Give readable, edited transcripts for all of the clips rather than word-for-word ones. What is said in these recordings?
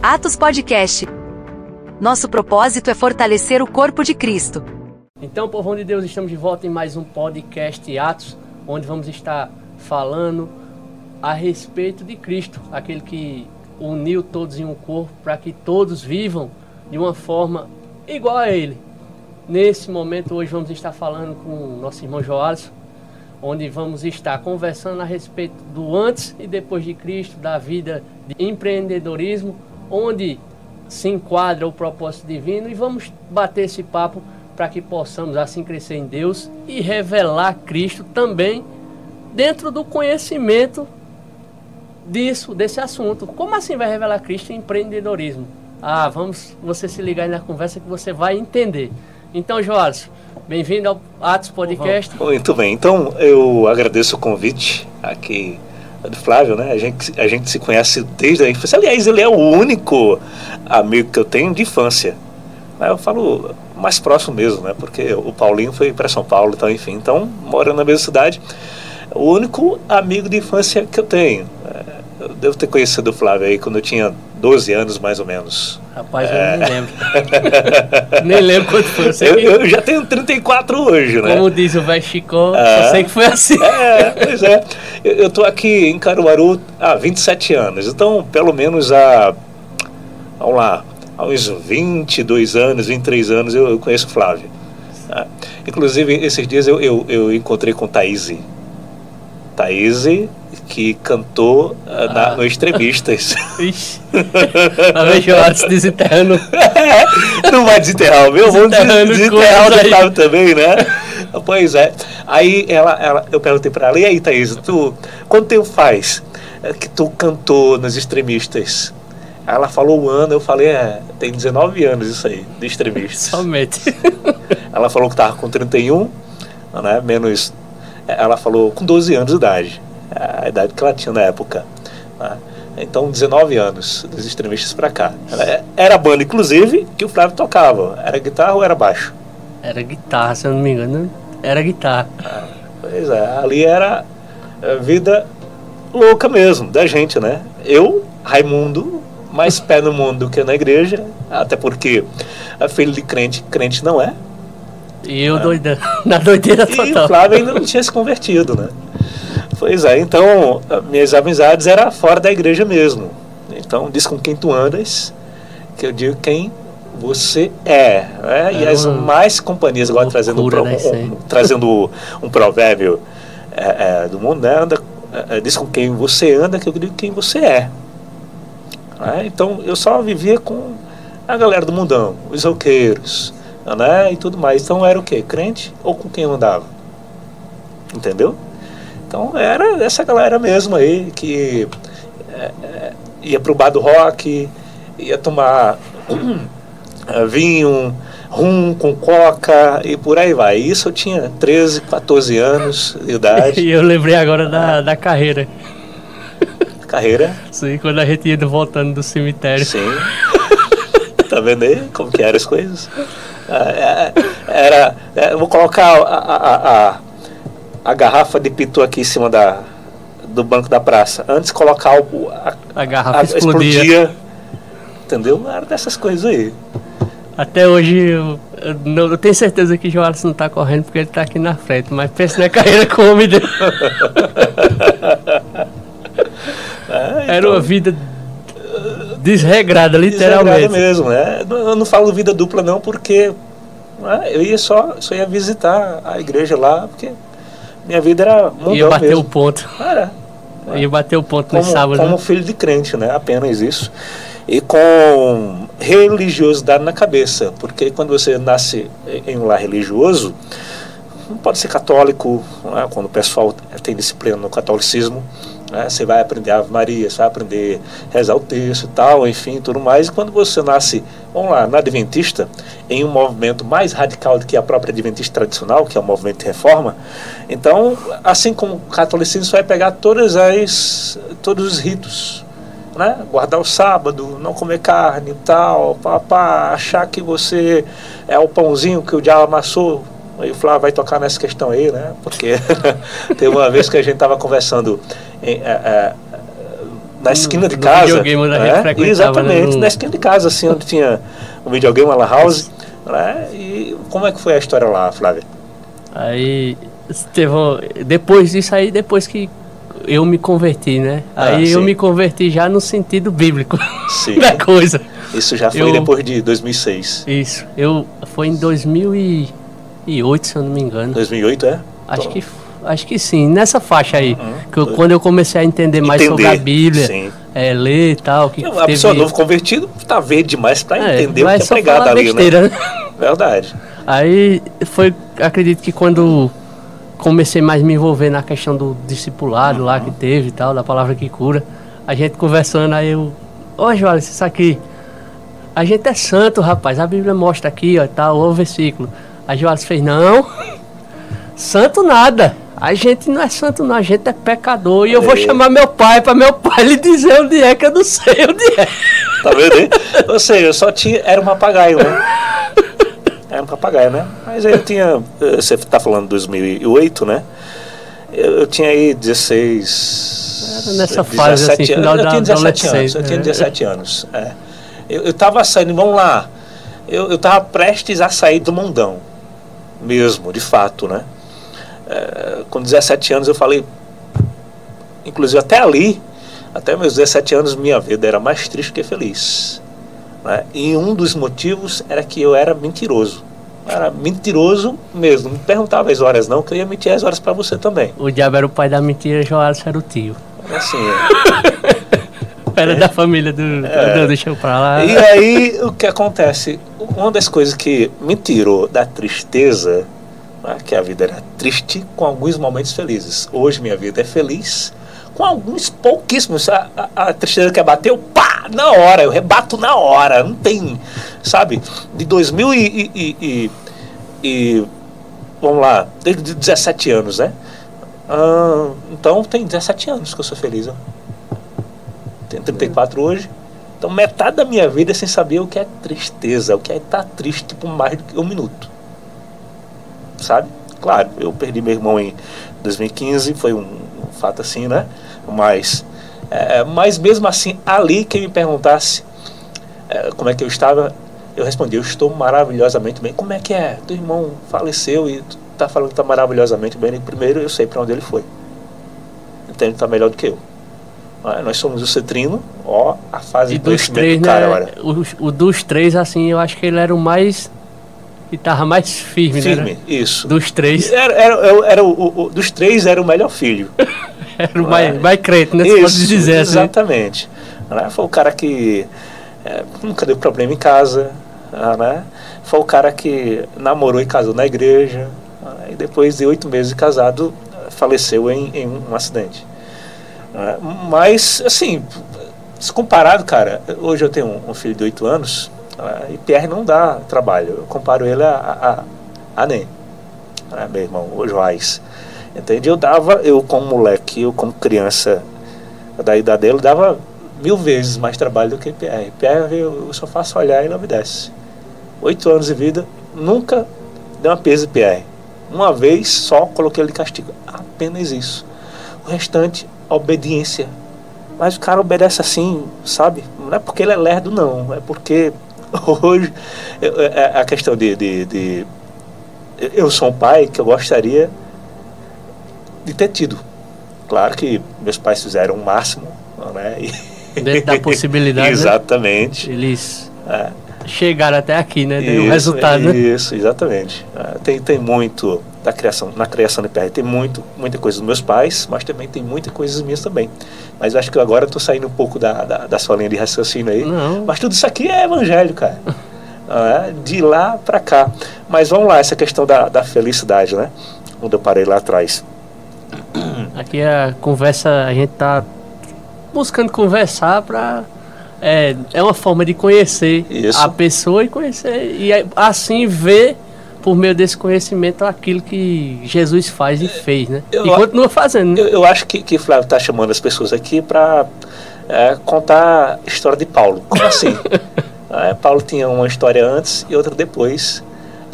Atos Podcast. Nosso propósito é fortalecer o corpo de Cristo. Então, povão de Deus, estamos de volta em mais um podcast Atos, onde vamos estar falando a respeito de Cristo, aquele que uniu todos em um corpo para que todos vivam de uma forma igual a Ele. Nesse momento, hoje vamos estar falando com o nosso irmão Joalisson, onde vamos estar conversando a respeito do antes e depois de Cristo, da vida de empreendedorismo, onde se enquadra o propósito divino, e vamos bater esse papo para que possamos assim crescer em Deus e revelar Cristo também dentro do conhecimento desse assunto. Como assim vai revelar Cristo em empreendedorismo? Você se ligar aí na conversa que você vai entender. Então, Joalisson, bem-vindo ao Atos Podcast. Muito bem, então eu agradeço o convite aqui do Flávio, né? A gente se conhece desde a infância. Aliás, ele é o único amigo que eu tenho de infância. Eu falo mais próximo mesmo, né? Porque o Paulinho foi para São Paulo, então, enfim. Então, morando na mesma cidade, o único amigo de infância que eu tenho. Eu devo ter conhecido o Flávio aí quando eu tinha 12 anos, mais ou menos. Rapaz, eu nem lembro. Nem lembro quanto foi. Eu já tenho 34 hoje, né? Como diz o velho Chicó, só sei que foi assim. Pois é. Eu estou aqui em Caruaru há 27 anos. Então, pelo menos vamos lá, há uns 22 anos, 23 anos eu conheço o Flávio. Inclusive, esses dias eu encontrei com Thaíse, que cantou no Extremistas. Ixi, a ver Joalisson desenterrando. Não vai desenterrar o meu, vamos desenterrar o do Flávio também, né? Pois é. Aí eu perguntei pra ela, e aí, Thaíse, quanto tempo faz que tu cantou nos Extremistas? Ela falou um ano, eu falei, tem 19 anos isso aí, de Extremistas. Somente. Ela falou que tava com 31, né, menos... Ela falou com 12 anos de idade, a idade que ela tinha na época, né? Então 19 anos dos Extremistas pra cá. Era a banda, inclusive, que o Flávio tocava. Era guitarra ou era baixo? Era guitarra, se eu não me engano. Era guitarra. Pois é, ali era vida louca mesmo, da gente, né? Eu, Raimundo, mais pé no mundo do que na igreja, até porque filho de crente não é. E eu na doideira total. E o Flávio ainda não tinha se convertido, né? Pois é, então minhas amizades eram fora da igreja mesmo. Então diz com quem tu andas, que eu digo quem você é, né? E as mais companhias, agora trazendo um provérbio do mundo, né? Diz com quem você anda, que eu digo quem você é. Então eu só vivia com a galera do mundão, os roqueiros, né, e tudo mais. Então era o quê? Crente ou com quem eu andava? Entendeu? Então era essa galera mesmo aí que ia pro bar do rock, ia tomar vinho, rum com coca e por aí vai. Isso eu tinha 13, 14 anos de idade. E eu lembrei agora da carreira. Carreira? Sim, quando a gente ia voltando do cemitério. Sim. Tá vendo aí como que eram as coisas? Vou colocar a garrafa de pitu aqui em cima do banco da praça. Antes de colocar a garrafa explodia. Entendeu? Era dessas coisas aí. Até hoje eu tenho certeza que o Joalisson não tá correndo porque ele tá aqui na frente, mas pensa na carreira com o homem dele. Era uma vida desregrada, literalmente. Desregrada mesmo, né? Eu não falo vida dupla não, porque eu só ia visitar a igreja lá, porque minha vida era mundão. Ia bater mesmo. O ponto. Ia bater o ponto no sábado. Como filho de crente, né? Apenas isso. E com religiosidade na cabeça, porque quando você nasce em um lar religioso, não pode ser católico, né? Quando o pessoal tem disciplina no catolicismo, você vai aprender a Ave Maria, você vai aprender a rezar o texto e tal, enfim, tudo mais. E quando você nasce, vamos lá, na Adventista, em um movimento mais radical do que a própria Adventista tradicional, que é o movimento de reforma, então, assim como o catolicismo, você vai pegar todos os ritos, né? Guardar o sábado, não comer carne e tal, achar que você é o pãozinho que o diabo amassou. Aí o Flávio vai tocar nessa questão aí, né? Porque teve uma vez que a gente estava conversando na esquina de no casa. Videogame onde a gente frequentava, exatamente, né? na esquina de casa, assim, onde tinha um videogame, uma lan house. Né? E como é que foi a história lá, Flávia? Aí depois disso aí, depois que eu me converti, né? Aí eu sim. me converti já no sentido bíblico Sim. da coisa. Isso já foi depois de 2006. Isso. Foi em 2008, se eu não me engano. 2008, é? Acho que sim, nessa faixa aí. Quando eu comecei a entender mais sobre a Bíblia, ler e tal. A pessoa novo convertido tá verde demais pra entender o que é pregado ali, besteira, né? Verdade. Aí acredito que quando comecei mais a me envolver na questão do discipulado lá que teve e tal, da palavra que cura, a gente conversando, aí João, isso aqui, a gente é santo, rapaz, a Bíblia mostra aqui, ó, tal, o versículo. Aí João fez, não, santo nada, a gente não é santo não, a gente é pecador, e eu vou chamar meu pai, para meu pai lhe dizer onde é, que eu não sei onde é. Tá vendo aí? Ou seja, era um papagaio, né? Era um papagaio, né? Mas eu tinha, você tá falando de 2008, né? Eu tinha aí 16... Era nessa fase, 17 assim, anos. final Eu tinha 17 anos, né? eu tinha 17 anos, Eu tava saindo, vamos lá, eu tava prestes a sair do mundão, mesmo, de fato, né? Com 17 anos eu falei, inclusive até ali, até meus 17 anos, minha vida era mais triste que feliz. Né? E um dos motivos era que eu era mentiroso. Era mentiroso mesmo. Não me perguntava as horas não, que eu ia mentir as horas para você também. O diabo era o pai da mentira, Joás era o tio. Assim, era da família do deixa eu pra lá. E aí o que acontece? Uma das coisas que me tirou da tristeza, né, que a vida era triste com alguns momentos felizes. Hoje minha vida é feliz com alguns pouquíssimos. A tristeza que bateu, pá, na hora, eu rebato na hora, não tem, sabe? De 2000 vamos lá, desde 17 anos, né? Então tem 17 anos que eu sou feliz, ó. Tenho 34 hoje. Então metade da minha vida é sem saber o que é tristeza, o que é estar triste por mais do que um minuto, sabe? Claro, eu perdi meu irmão em 2015, foi um fato assim, né? Mas mesmo assim, ali quem me perguntasse como é que eu estava, eu respondi, eu estou maravilhosamente bem. Como é que é? Teu irmão faleceu e tu tá falando que tá maravilhosamente bem. E primeiro eu sei para onde ele foi. Então ele tá melhor do que eu. Nós somos o Cetrino, ó, a fase de crescimento do cara, né, olha. O dos três, assim, eu acho que ele era o mais... E tava mais firme, né? Firme, isso. Dos três. Dos três era o melhor filho. Era o mais crente, né? Isso, pode dizer exatamente. Assim. Foi o cara que nunca deu problema em casa, né? Foi o cara que namorou e casou na igreja, e depois de 8 meses de casado, faleceu em um acidente. Mas, assim, se comparado, cara, hoje eu tenho um filho de 8 anos, e Pierre não dá trabalho. Eu comparo ele a Nen, meu irmão, o Joás. Entende? Eu como moleque, eu como criança da idade dele, dava 1000 vezes mais trabalho do que Pierre. Pierre, eu só faço olhar e ele obedece. 8 anos de vida, nunca deu uma pesa de Pierre. Uma vez só coloquei ele de castigo. Apenas isso. O restante, obediência. Mas o cara obedece assim, sabe? Não é porque ele é lerdo, não. É porque hoje a questão de eu sou um pai que eu gostaria de ter tido. Claro que meus pais fizeram o máximo, né? Dentro da possibilidade. Exatamente. Né? Eles chegaram até aqui, né? Deu o resultado, né? Isso, exatamente. Tem muito da criação, na criação de PR, tem muita coisa dos meus pais, mas também tem muita coisa minhas também. Mas eu acho que agora eu tô saindo um pouco da sua linha de raciocínio aí. Não. Mas tudo isso aqui é evangelho, cara. De lá para cá. Mas vamos lá, essa questão da felicidade, né? Onde eu parei lá atrás. Aqui a conversa, a gente tá buscando conversar para é uma forma de conhecer a pessoa e conhecer e assim ver por meio desse conhecimento aquilo que Jesus faz e fez, né? E continua fazendo, né? Eu acho que Flávio está chamando as pessoas aqui para contar a história de Paulo. Como assim? Paulo tinha uma história antes e outra depois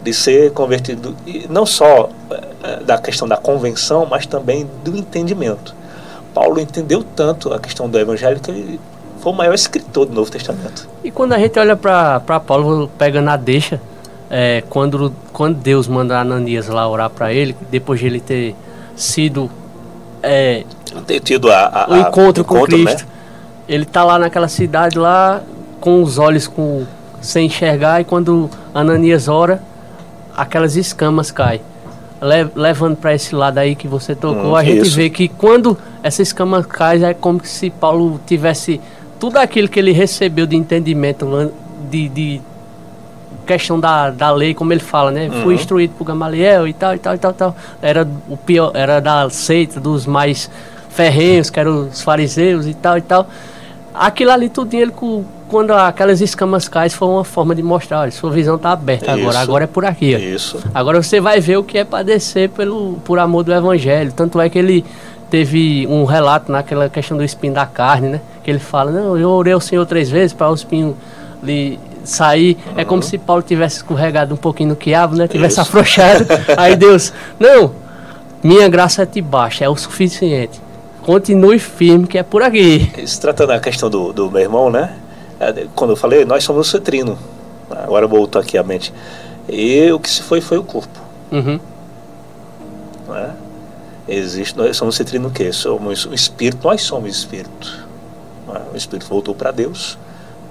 de ser convertido, e não só da questão da convenção, mas também do entendimento. Paulo entendeu tanto a questão do evangelho que ele foi o maior escritor do Novo Testamento. E quando a gente olha para Paulo, pega na deixa, quando Deus manda Ananias lá orar para ele, depois de ele ter sido ter tido o encontro com Cristo, né? Ele tá lá naquela cidade lá com os olhos sem enxergar, e quando Ananias ora, aquelas escamas caem. Levando para esse lado aí que você tocou, a gente vê que quando essa escama cai, é como se Paulo tivesse tudo aquilo que ele recebeu de entendimento, de questão da lei, como ele fala, né? Fui instruído por Gamaliel e tal. Era o pior, era da seita dos mais ferrenhos, que eram os fariseus e tal. Aquilo ali tudinho, ele, quando aquelas escamas caem, foi uma forma de mostrar, olha, sua visão está aberta agora é por aqui. Isso. Agora você vai ver o que é padecer por amor do evangelho. Tanto é que ele teve um relato naquela questão do espinho da carne, né? Que ele fala, não, eu orei ao Senhor 3 vezes para o espinho lhe sair. É como se Paulo tivesse escorregado um pouquinho no quiabo, né? Tivesse afrouxado. Aí Deus, não, minha graça te basta, é o suficiente. Continue firme, que é por aqui. Se tratando da questão do meu irmão, né? Quando eu falei, nós somos o cetrino. Agora voltou aqui a mente. E o que se foi o corpo. Não é? Nós somos cetrino o quê? Somos o espírito, nós somos espírito. Não é? O espírito voltou para Deus,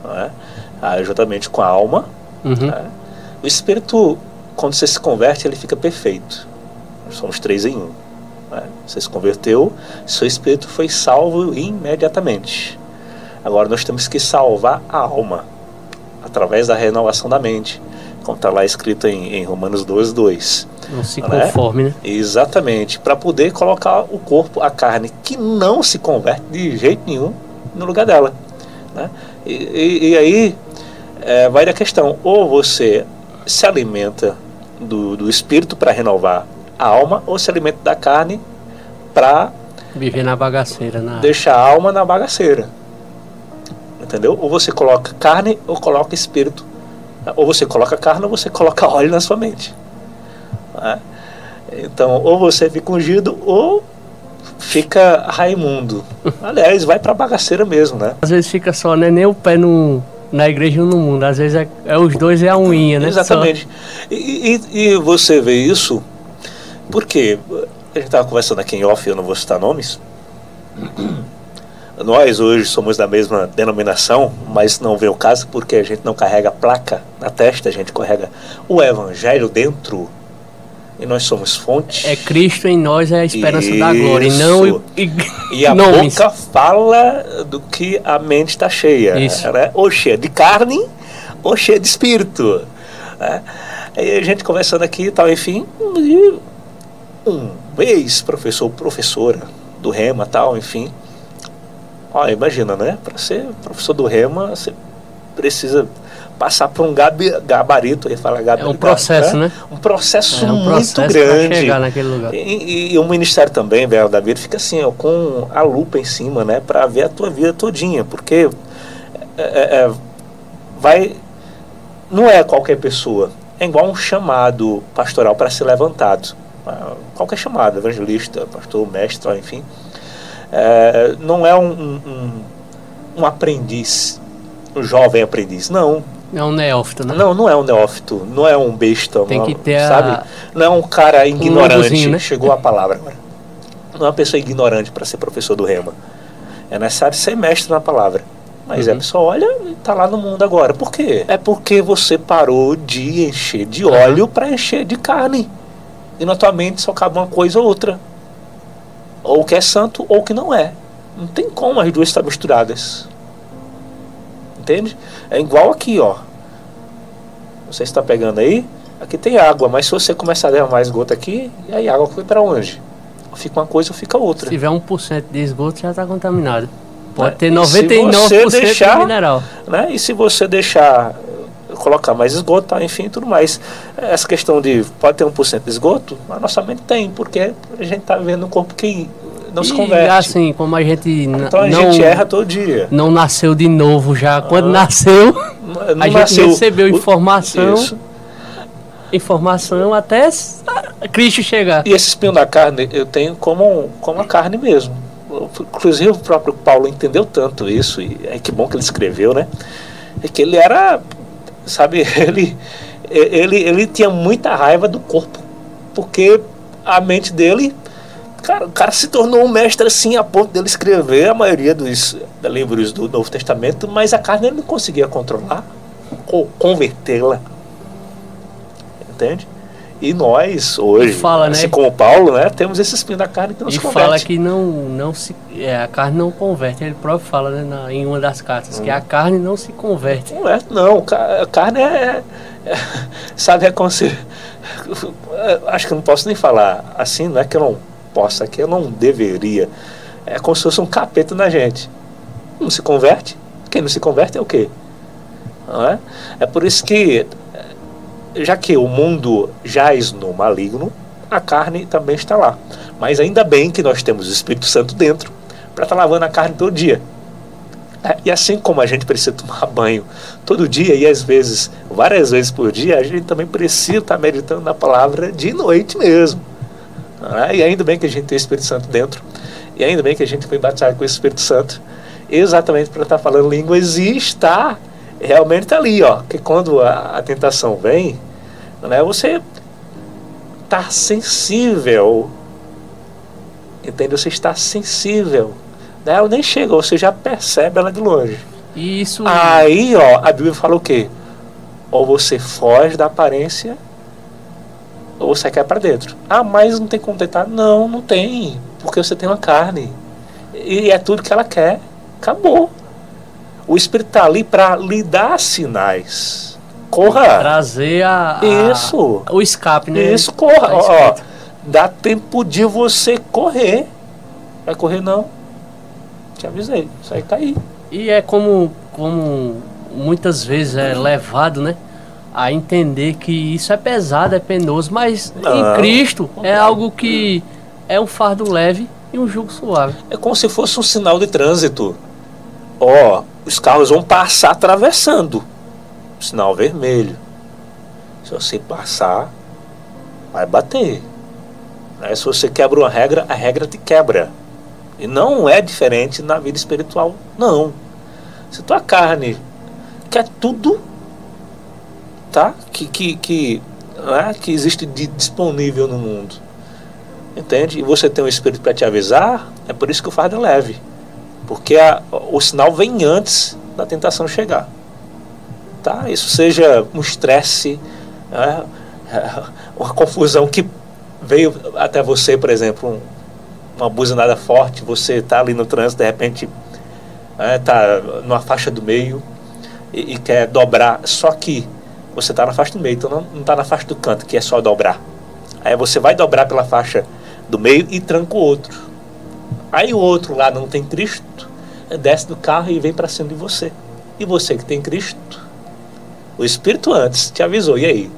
não é? Juntamente com a alma. Não é? O espírito, quando você se converte, ele fica perfeito. Nós somos 3 em 1. Você se converteu, seu espírito foi salvo imediatamente. Agora nós temos que salvar a alma através da renovação da mente, como está lá escrito em Romanos 12:2. Não se conforme, né? Exatamente, para poder colocar o corpo, a carne, que não se converte de jeito nenhum, no lugar dela, né? E aí vai da questão, ou você se alimenta do espírito para renovar a alma, ou se alimenta da carne para viver na bagaceira, deixar a alma na bagaceira, entendeu? Ou você coloca carne ou coloca espírito, ou você coloca carne ou você coloca óleo na sua mente, né? Então, ou você fica ungido ou fica Raimundo. Aliás, vai para bagaceira mesmo, né? Às vezes fica só, né? Nem o pé na igreja ou no mundo, às vezes os dois é a unha, né? Exatamente. E você vê isso porque a gente estava conversando aqui em off, eu não vou citar nomes. Nós hoje somos da mesma denominação, mas não vem o caso porque a gente não carrega placa na testa, a gente carrega o evangelho dentro e nós somos fonte. É Cristo em nós, é a esperança da glória, e não e a nomes. Boca fala do que a mente está cheia, né? Ou cheia de carne ou cheia de espírito, né? Aí a gente conversando aqui e tal, enfim, um ex-professor, professora do Rema, tal, enfim. Ó, imagina, né? Para ser professor do Rema, você precisa passar por um gabarito, ele fala gabarito. É um processo, né? Um processo muito processo grande. para chegar naquele lugar. E o ministério também, velho, da vida, fica assim, ó, com a lupa em cima, né? Para ver a tua vida todinha, porque não é qualquer pessoa. É igual um chamado pastoral para ser levantado. Qualquer chamado, evangelista, pastor, mestre, enfim. Não é um aprendiz, um jovem aprendiz, não. É um neófito, né? Não é um neófito, não é um besta. Tem que ter sabe? Não é um cara ignorante, né? Chegou a palavra agora. Não é uma pessoa ignorante para ser professor do Rema. É necessário ser mestre na palavra. Mas a pessoa olha e está lá no mundo agora. Por quê? É porque você parou de encher de óleo para encher de carne. E na tua mente só cabe uma coisa ou outra. Ou que é santo ou que não é. Não tem como as duas estar misturadas. Entende? É igual aqui, ó. Você está pegando aí? Aqui tem água, mas se você começar a derramar esgoto aqui, e aí a água foi para onde? Fica uma coisa ou fica outra. Se tiver 1% de esgoto, já está contaminado. Pode ter 99% de mineral. Né? E se você deixar colocar mais esgoto, tá, enfim, tudo mais. Essa questão de pode ter 1% de esgoto, a nossa mente tem, porque a gente está vivendo um corpo que não se converte. Assim, como a gente então a gente erra todo dia. Não nasceu de novo já. Quando nasceu, a gente recebeu informação até Cristo chegar. E esse espinho da carne eu tenho como a carne mesmo. inclusive o próprio Paulo entendeu tanto isso, e é que bom que ele escreveu, né? É que ele era, sabe, ele tinha muita raiva do corpo, porque a mente dele, cara, o cara se tornou um mestre assim, a ponto dele escrever a maioria dos livros do Novo Testamento, mas a carne ele não conseguia controlar ou convertê-la, entende? E nós hoje, fala, assim né? como Paulo, né, temos esse espinho da carne que nos converte. E fala que a carne não converte. Ele próprio fala, né, em uma das cartas, que a carne não se converte. Não, a carne sabe, é como se, acho que eu não posso nem falar assim, não é que eu não possa, que eu não deveria. É como se fosse um capeta na gente. Não se converte. Quem não se converte é o quê? Não é? É por isso que, já que o mundo jaz no maligno, a carne também está lá. Mas ainda bem que nós temos o Espírito Santo dentro para estar lavando a carne todo dia. E assim como a gente precisa tomar banho todo dia, e às vezes, várias vezes por dia, a gente também precisa estar meditando na palavra de noite mesmo. E ainda bem que a gente tem o Espírito Santo dentro, e ainda bem que a gente foi batizado com o Espírito Santo, exatamente para estar falando línguas e estar realmente ali, ó, que quando a tentação vem, né, você está sensível, entende? Você está sensível, né? Ela nem chega, você já percebe ela de longe. Isso. Aí, ó, a Bíblia fala o quê? Ou você foge da aparência, ou você quer para dentro. Ah, mas não tem como tentar? Não, não tem, porque você tem uma carne e é tudo que ela quer. Acabou. O Espírito está ali para lhe dar sinais. Corra. Trazer o escape, né? Isso, corra. Ó, dá tempo de você correr. Vai correr não? Te avisei. Isso aí cair. E é como muitas vezes é levado, né, a entender que isso é pesado, é penoso, mas em Cristo é algo que é um fardo leve e um jugo suave. É como se fosse um sinal de trânsito. Ó, os carros vão passar atravessando. Sinal vermelho. Se você passar, vai bater. Né? Se você quebra uma regra, a regra te quebra. E não é diferente na vida espiritual, não. Se tua carne quer tudo, tá? Que existe de disponível no mundo, entende? E você tem um Espírito para te avisar, é por isso que o fardo é leve. Porque o sinal vem antes da tentação chegar. Tá? Isso seja um estresse, né? Uma confusão que veio até você, por exemplo, uma buzinada forte, você está ali no trânsito, de repente está numa faixa do meio e quer dobrar, só que você está na faixa do meio, então não está na faixa do canto, que é só dobrar. Aí você vai dobrar pela faixa do meio e tranca o outro. Aí o outro lá não tem Cristo, desce do carro e vem para cima de você. E você que tem Cristo, o Espírito antes te avisou, e aí?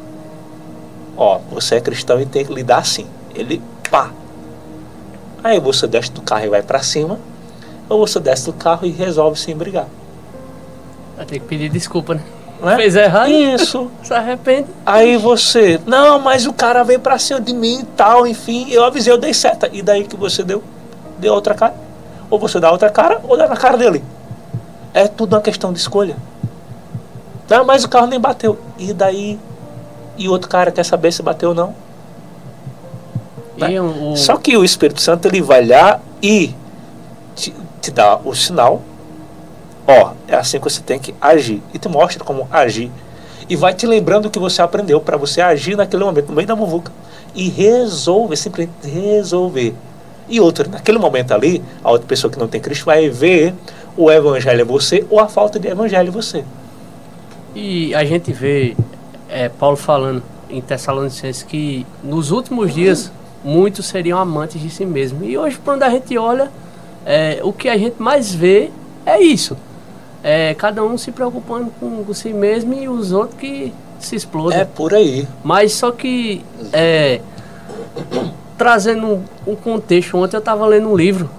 Ó, você é cristão e tem que lidar assim. Ele, pá. Aí você desce do carro e vai para cima, ou você desce do carro e resolve sem brigar. Vai ter que pedir desculpa, né? Não é? Fez errado? Isso. Se arrepende. Aí você, não, mas o cara veio pra cima de mim e tal, enfim, eu avisei, eu dei seta. E daí que você deu outra cara? Ou você dá outra cara, ou dá na cara dele. É tudo uma questão de escolha. Não, mas o carro nem bateu. E daí? E o outro cara quer saber se bateu ou não? Né? Só que o Espírito Santo, ele vai lá e te dá o sinal. Ó, é assim que você tem que agir. E te mostra como agir. E vai te lembrando o que você aprendeu para você agir naquele momento, no meio da muvuca. E resolver, simplesmente resolver. E outra, naquele momento ali, a outra pessoa que não tem Cristo vai ver o evangelho em você ou a falta de evangelho em você. E a gente vê Paulo falando em Tessalonicenses que nos últimos dias muitos seriam amantes de si mesmo. E hoje, quando a gente olha, o que a gente mais vê é isso. Cada um se preocupando com si mesmo e os outros que se explodem. É por aí. Mas só que, trazendo um contexto, ontem eu estava lendo um livro,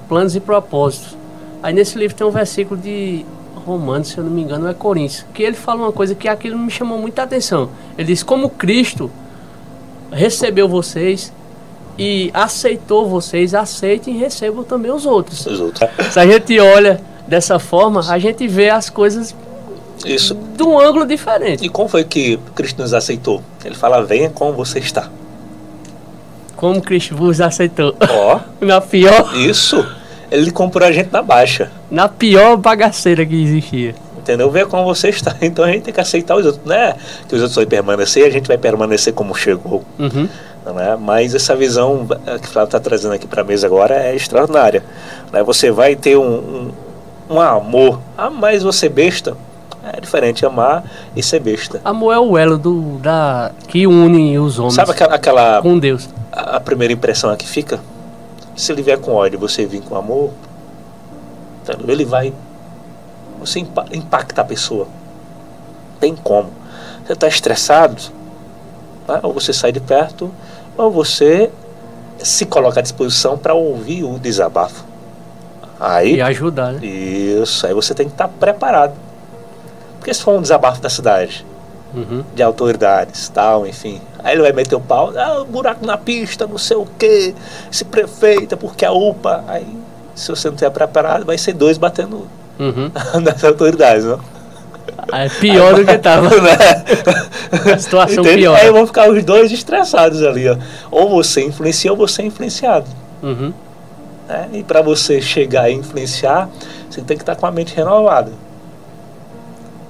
Planos e Propósitos. Aí nesse livro tem um versículo de Romanos, se eu não me engano, é Coríntios, que ele fala uma coisa que aquilo me chamou muita atenção. Ele diz, como Cristo recebeu vocês, e aceitou vocês, aceitem e recebam também os outros. Os outros. Se a gente olha dessa forma, a gente vê as coisas Isso. de um ângulo diferente. E como foi que Cristo nos aceitou? Ele fala, venha como você está. Como Cristo vos aceitou. Ó, Na pior isso. Ele comprou a gente na baixa. bagaceira que existia. Entendeu? Venha como você está. Então a gente tem que aceitar os outros. Não é que os outros vão permanecer, a gente vai permanecer como chegou. Uhum. Não é? Mas essa visão que o Flávio está trazendo aqui para a mesa agora é extraordinária. Não é? Você vai ter um amor. Ah, mas você besta. É diferente amar e ser besta. Amor é o elo que une os homens. Sabe aquela com Deus. a primeira impressão que fica? Se ele vier com ódio, você vir com amor, entendeu? Ele vai, você impacta a pessoa. Tem como. Você está estressado, tá? Ou você sai de perto, ou você se coloca à disposição para ouvir o desabafo. Aí, E ajudar, né? isso, aí você tem que estar preparado. Porque se for um desabafo da cidade, Uhum. de autoridades, tal, enfim. Aí ele vai meter o pau, buraco na pista, não sei o quê, esse prefeito, porque a UPA. Aí, se você não estiver preparado, vai ser dois batendo Uhum. nas autoridades, não? É pior do que tava. Né? A situação Entende? pior. Aí vão ficar os dois estressados ali, ó. Ou você influencia ou você é influenciado. Uhum. Né? E para você chegar e influenciar, você tem que estar com a mente renovada.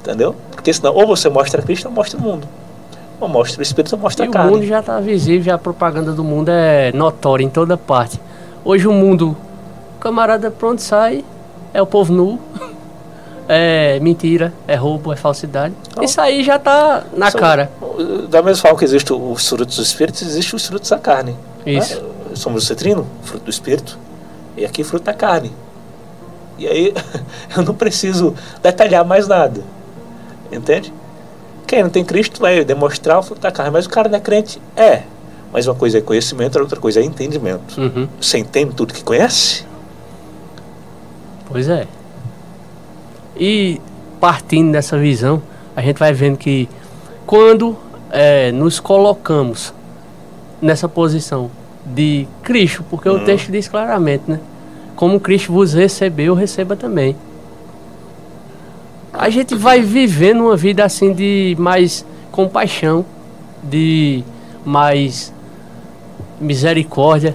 Entendeu? Porque senão, ou você mostra Cristo ou mostra o mundo. Ou mostra o Espírito ou mostra E a o carne. mundo já está visível, já a propaganda do mundo é notória em toda parte. Hoje o mundo, o camarada pronto sai, é o povo nu, é mentira, é roubo, é falsidade. Então, Isso aí já tá na cara. Da mesma forma que existe os frutos do Espírito, existe os frutos da carne. Isso. Né? Somos o cetrino, fruto do Espírito, e aqui fruto da carne. E aí eu não preciso detalhar mais nada. Entende? Quem não tem Cristo vai demonstrar o fruto da carne, mas o cara não é crente? É. Mas uma coisa é conhecimento, a outra coisa é entendimento. Uhum. Você entende tudo que conhece? Pois é. E partindo dessa visão, a gente vai vendo que quando nos colocamos nessa posição de Cristo, porque o texto diz claramente, né? Como Cristo vos recebeu, receba também. A gente vai vivendo uma vida assim de mais compaixão, de mais misericórdia,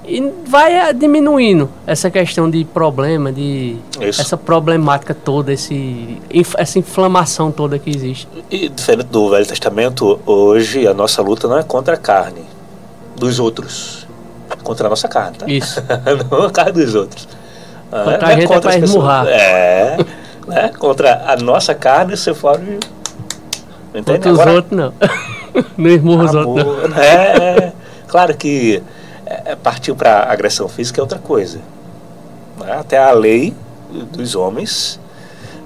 e vai diminuindo essa questão de problema, Isso. essa problemática toda, essa inflamação toda que existe. E diferente do Velho Testamento, hoje a nossa luta não é contra a carne dos outros, é contra a nossa carne, tá? Isso. Não a carne dos outros. Contra a gente é pra as pessoas. esmurrar. É, né? Contra a nossa carne, você foge. Entende? Contra os outros, não. Não esmurra os outros, não. Claro que partiu para agressão física é outra coisa. Né? Até a lei dos homens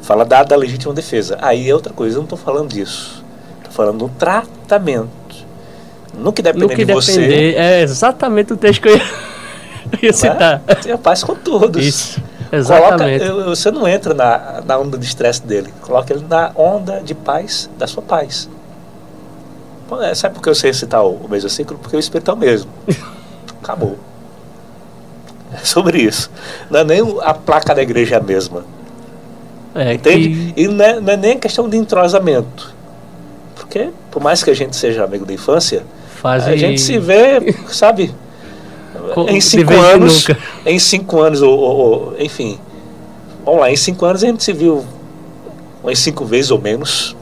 fala da legítima defesa. Aí é outra coisa, eu não estou falando disso. Estou falando do tratamento. No que depender de você. É exatamente o texto que eu ia citar. Tenha paz com todos. Isso, exatamente. Você não entra na onda de estresse dele. Coloca ele na onda de paz da sua paz. Sabe por que eu sei citar o mesmo ciclo? Porque o Espírito é o mesmo. Acabou. É sobre isso. Não é nem a placa da igreja a mesma. Entende? E não é nem questão de entrosamento. Porque, por mais que a gente seja amigo da infância, a gente se vê, sabe, em 5 anos. Em 5 anos, enfim. Vamos lá, em 5 anos a gente se viu umas 5 vezes ou menos.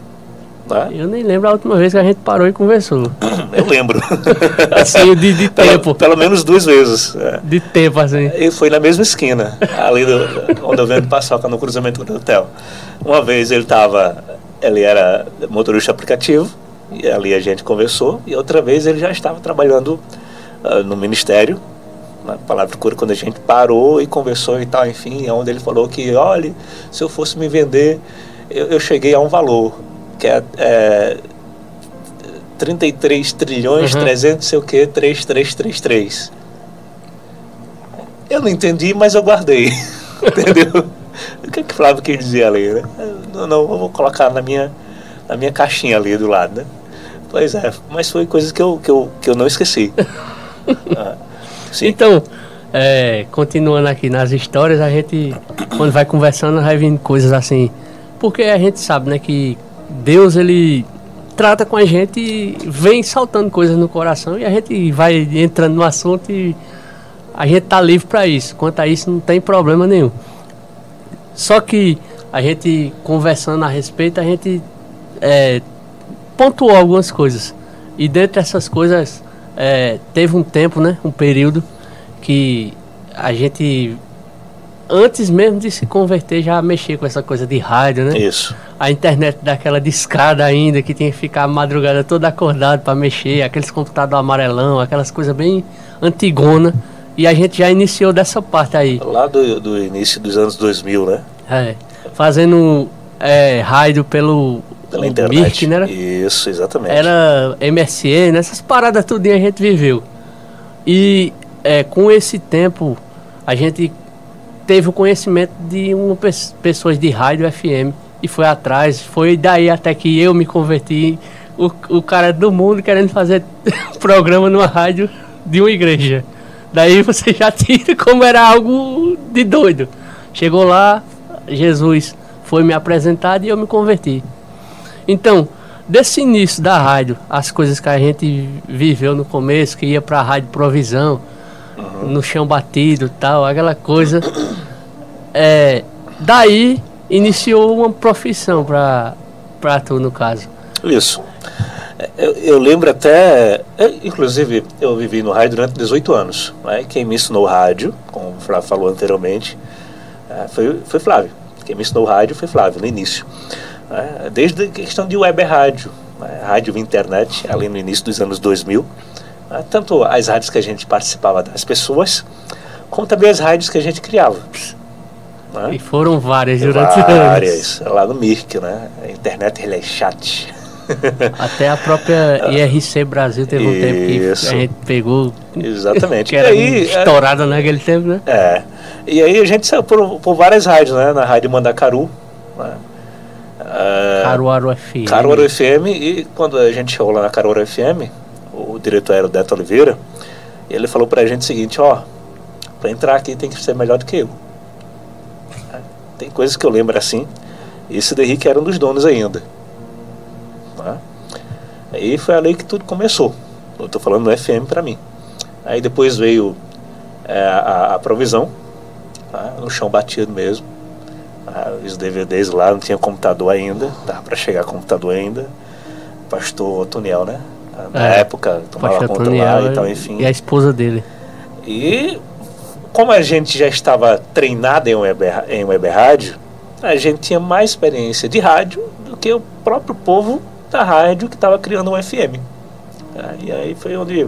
Né? Eu nem lembro a última vez que a gente parou e conversou. Eu lembro. Assim, de tempo. Pelo menos 2 vezes. De tempo, assim. E foi na mesma esquina, ali onde eu vendo paçoca no cruzamento do hotel. Uma vez ele era motorista aplicativo, e ali a gente conversou, e outra vez ele já estava trabalhando no ministério, na Palavra de Cura, quando a gente parou e conversou e tal, enfim, onde ele falou que, olha, se eu fosse me vender, eu cheguei a um valor, que é 33 trilhões, 300, sei o que, 3333. Eu não entendi, mas eu guardei. Entendeu? O que Flávio quis dizer ali, né? Não, eu vou colocar na minha caixinha ali do lado, né? Pois é, mas foi coisas que eu não esqueci. Sim. Então, continuando aqui nas histórias, a gente, quando vai conversando, vai vindo coisas assim. Porque a gente sabe, né, que Deus, ele trata com a gente e vem saltando coisas no coração e a gente vai entrando no assunto e a gente tá livre para isso. Quanto a isso, não tem problema nenhum. Só que a gente, conversando a respeito, a gente pontuou algumas coisas. E dentre essas coisas, teve um tempo, né, um período que a gente, antes mesmo de se converter, já mexia com essa coisa de rádio, né? Isso. A internet daquela discada ainda, que tinha que ficar a madrugada toda acordado para mexer, aqueles computadores amarelão, aquelas coisas bem antigona. E a gente já iniciou dessa parte aí. Lá do início dos anos 2000, né? Fazendo rádio pela internet. Mirk, né? Isso, exatamente. Era MSN, essas paradas tudinho a gente viveu. E com esse tempo, a gente teve o conhecimento de pessoas de rádio FM e foi atrás. Foi daí até que eu me converti, o cara do mundo querendo fazer programa numa rádio de uma igreja. Daí você já tira como era algo de doido. Chegou lá, Jesus foi me apresentado e eu me converti. Então, desse início da rádio, as coisas que a gente viveu no começo, que ia pra rádio Provisão, no chão batido e tal, aquela coisa. Daí iniciou uma profissão pra tu, no caso. Isso. Eu lembro até, inclusive, eu vivi no rádio durante 18 anos. Né? Quem me ensinou rádio, como o Flávio falou anteriormente, foi Flávio. Quem me ensinou rádio foi Flávio, no início. Desde a questão de web rádio, rádio via internet, ali no início dos anos 2000. Tanto as rádios que a gente participava das pessoas, como também as rádios que a gente criava. E foram várias durante anos. Várias, lá no Mirk, né? A internet relé chat. Até a própria IRC Brasil teve um tempo que a gente pegou. Exatamente. Que era estourada naquele tempo, né? E aí a gente saiu por várias rádios, né? Na rádio Mandacaru, né? Caruaru FM. Caruaru FM. E quando a gente chegou lá na Caruaru FM, o diretor era o Deto Oliveira, ele falou pra gente o seguinte: pra entrar aqui tem que ser melhor do que eu. Tem coisas que eu lembro assim. Esse daí que era um dos donos ainda. Aí foi ali que tudo começou. Eu tô falando no FM pra mim. Aí depois veio a Provisão, no chão batido mesmo. Os DVDs lá, não tinha computador ainda, dava pra chegar computador ainda. Pastor Otoniel, né? Na época, tomava conta lá e tal, enfim. E a esposa dele. E como a gente já estava treinado em web rádio, a gente tinha mais experiência de rádio do que o próprio povo da rádio que estava criando um FM. E aí foi onde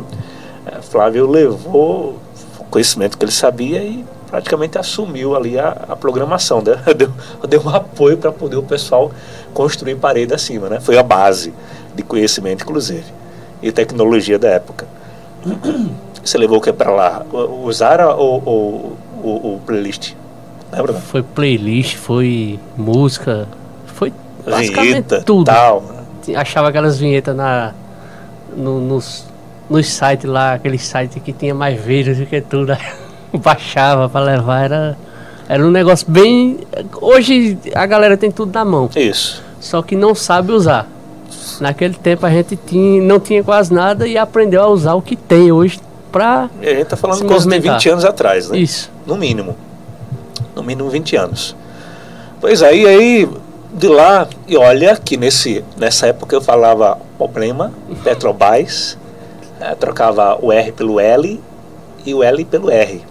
Flávio levou o conhecimento que ele sabia e praticamente assumiu ali a programação, né? Deu um apoio para poder o pessoal construir parede acima, né? Foi a base de conhecimento, inclusive, e tecnologia da época. Você levou o que para lá? Usaram o playlist? Lembra? Foi playlist, foi música, foi basicamente vinheta, tudo. Tal. Achava aquelas vinhetas nos sites lá, aqueles sites que tinha mais vírus do que tudo. Baixava para levar, era um negócio bem... Hoje a galera tem tudo na mão. Isso. Só que não sabe usar. Naquele tempo a gente não tinha quase nada e aprendeu a usar o que tem hoje para... E a gente tá falando de coisa de 20 anos atrás, né? Isso. No mínimo 20 anos. Pois aí de lá, e olha que nessa época eu falava problema, Petrobras, trocava o R pelo L e o L pelo R.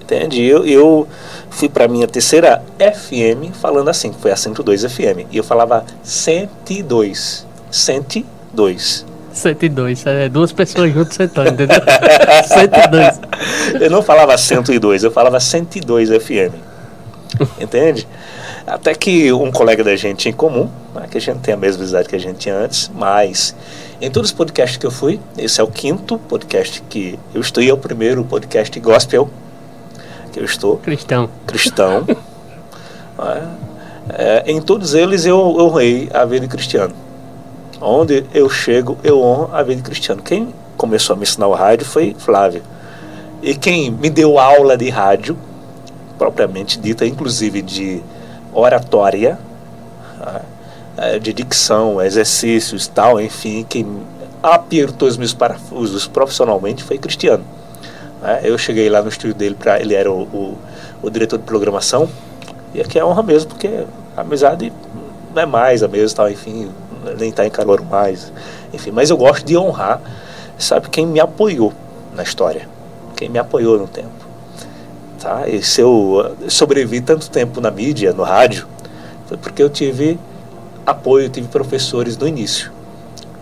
Entende? Eu fui para minha terceira FM falando assim, que foi a 102 FM. E eu falava 102. 102. 102, duas pessoas juntas sentando, entendeu? 102. Eu não falava 102, eu falava 102 FM. Entende? Até que um colega da gente em comum, né, que a gente tem a mesma idade que a gente tinha antes, mas em todos os podcasts que eu fui, esse é o 5º podcast que eu estou, e é o primeiro podcast gospel que eu estou. Cristão. Em todos eles eu honrei a vida de cristiano. Onde eu chego, eu honro a vida de cristiano. Quem começou a me ensinar o rádio foi Flávio. E quem me deu aula de rádio, propriamente dita, inclusive de oratória, de dicção, exercícios, tal, enfim, quem apertou os meus parafusos profissionalmente foi Cristiano. Eu cheguei lá no estúdio dele, ele era o diretor de programação, e aqui é honra mesmo, porque a amizade não é mais a mesma, tal, enfim, nem está em calor mais, enfim, mas eu gosto de honrar, sabe, quem me apoiou na história, quem me apoiou no tempo, tá? E se eu sobrevivi tanto tempo na mídia, no rádio, foi porque eu tive apoio, tive professores no início,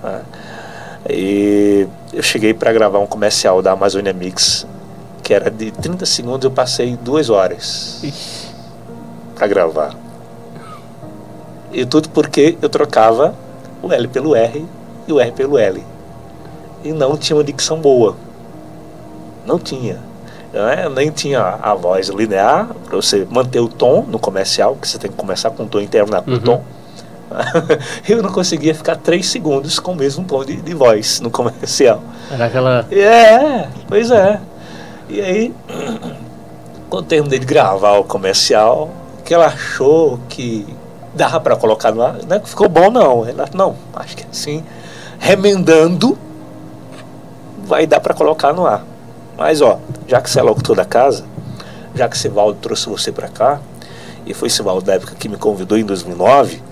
tá? E eu cheguei para gravar um comercial da Amazônia Mix, que era de 30 segundos, eu passei 2 horas para gravar. E tudo porque eu trocava o L pelo R e o R pelo L. E não tinha uma dicção boa. Não tinha. Nem tinha a voz linear, para você manter o tom no comercial, que você tem que começar com o tom e terminar com o tom. Eu não conseguia ficar 3 segundos com o mesmo tom de voz no comercial. Era aquela... Pois é. E aí, quando terminei de gravar o comercial, que ela achou que dava para colocar no ar, não é que ficou bom não. Ela, não, acho que assim, remendando, vai dar para colocar no ar. Mas ó, já que você é locutor da casa, já que esse Valdo trouxe você para cá, e foi esse Valdo da época que me convidou em 2009,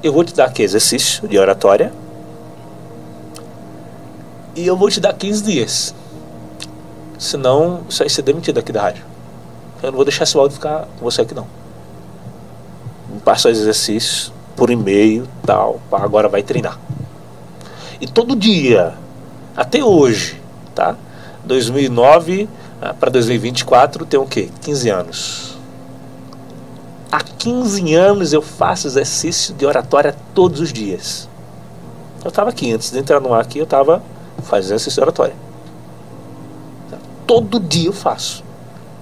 eu vou te dar aqui exercício de oratória e eu vou te dar 15 dias, senão você vai ser demitido aqui da rádio. Eu não vou deixar esse Valdo ficar com você aqui não. Me passa os exercícios por e-mail, tal, agora vai treinar. E todo dia, até hoje, tá? 2009 para 2024 tem o quê? 15 anos. Há 15 anos eu faço exercício de oratória todos os dias. Eu estava aqui, antes de entrar no ar aqui, eu estava fazendo exercício de oratória. Todo dia eu faço.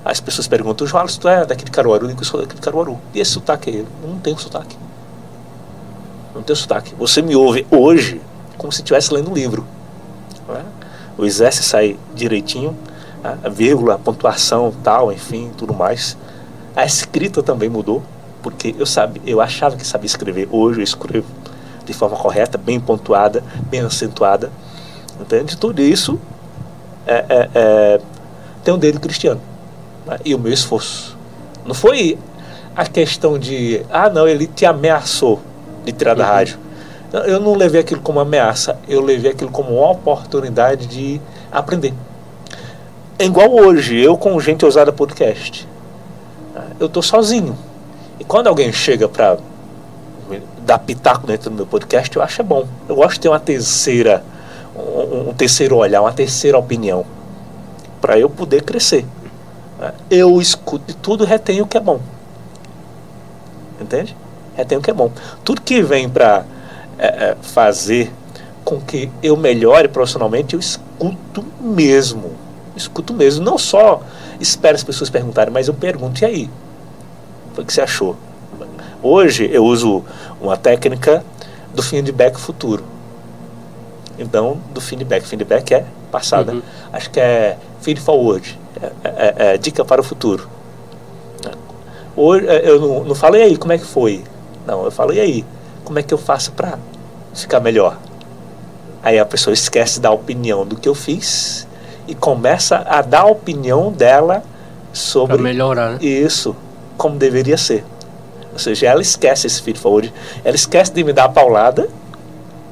As pessoas perguntam, João, se tu é daqui de Caruaru? Eu sou daqui de Caruaru. E esse sotaque aí? Não tem sotaque. Não tem sotaque. Você me ouve hoje como se estivesse lendo um livro. Né? Os S saem direitinho, a vírgula, a pontuação, tal, enfim, tudo mais. A escrita também mudou, porque eu achava que sabia escrever. Hoje eu escrevo de forma correta, bem pontuada, bem acentuada. Entende? Tudo isso tem um dedo Cristiano, né? E o meu esforço. Não foi a questão de, não, ele te ameaçou de tirar da rádio. Eu não levei aquilo como ameaça, eu levei aquilo como uma oportunidade de aprender. É igual hoje, eu com Gente Ousada Podcast. Eu estou sozinho. E quando alguém chega para dar pitaco dentro do meu podcast, eu acho bom. Eu gosto de ter um terceiro olhar, uma terceira opinião, para eu poder crescer. Eu escuto de tudo, retenho o que é bom. Entende? Retenho o que é bom. Tudo que vem para fazer com que eu melhore profissionalmente, eu escuto mesmo. Escuto mesmo. Não só espero as pessoas perguntarem, mas eu pergunto, e aí? O que você achou? Hoje eu uso uma técnica do feedback futuro. Então, do feedback é passado, né? Acho que é feed forward, dica para o futuro. Hoje eu não falei aí como é que foi. Não, eu falei aí como é que eu faço para ficar melhor. Aí a pessoa esquece da opinião do que eu fiz e começa a dar a opinião dela sobre pra melhorar, né? Isso, como deveria ser. Ou seja, ela esquece esse feed forward, ela esquece de me dar a paulada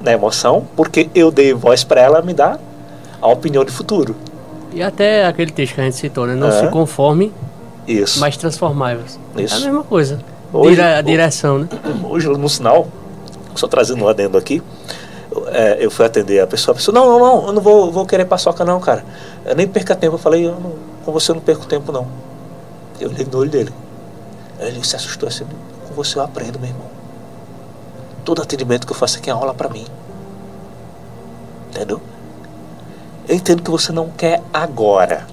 na emoção, porque eu dei voz para ela me dar a opinião de futuro. E até aquele texto que a gente citou, né? Não se conforme, isso, mas transformai-vos. Isso. É a mesma coisa. Hoje, a direção, né? Hoje, no sinal, só trazendo um adendo aqui, eu fui atender a pessoa não, eu não vou querer paçoca não, cara. Eu nem perca tempo. Eu falei, com você eu não perco tempo não. Eu olhei no olho dele. Ele se assustou assim, com você eu aprendo, meu irmão. Todo atendimento que eu faço aqui é aula pra mim. Entendeu? Eu entendo que você não quer agora.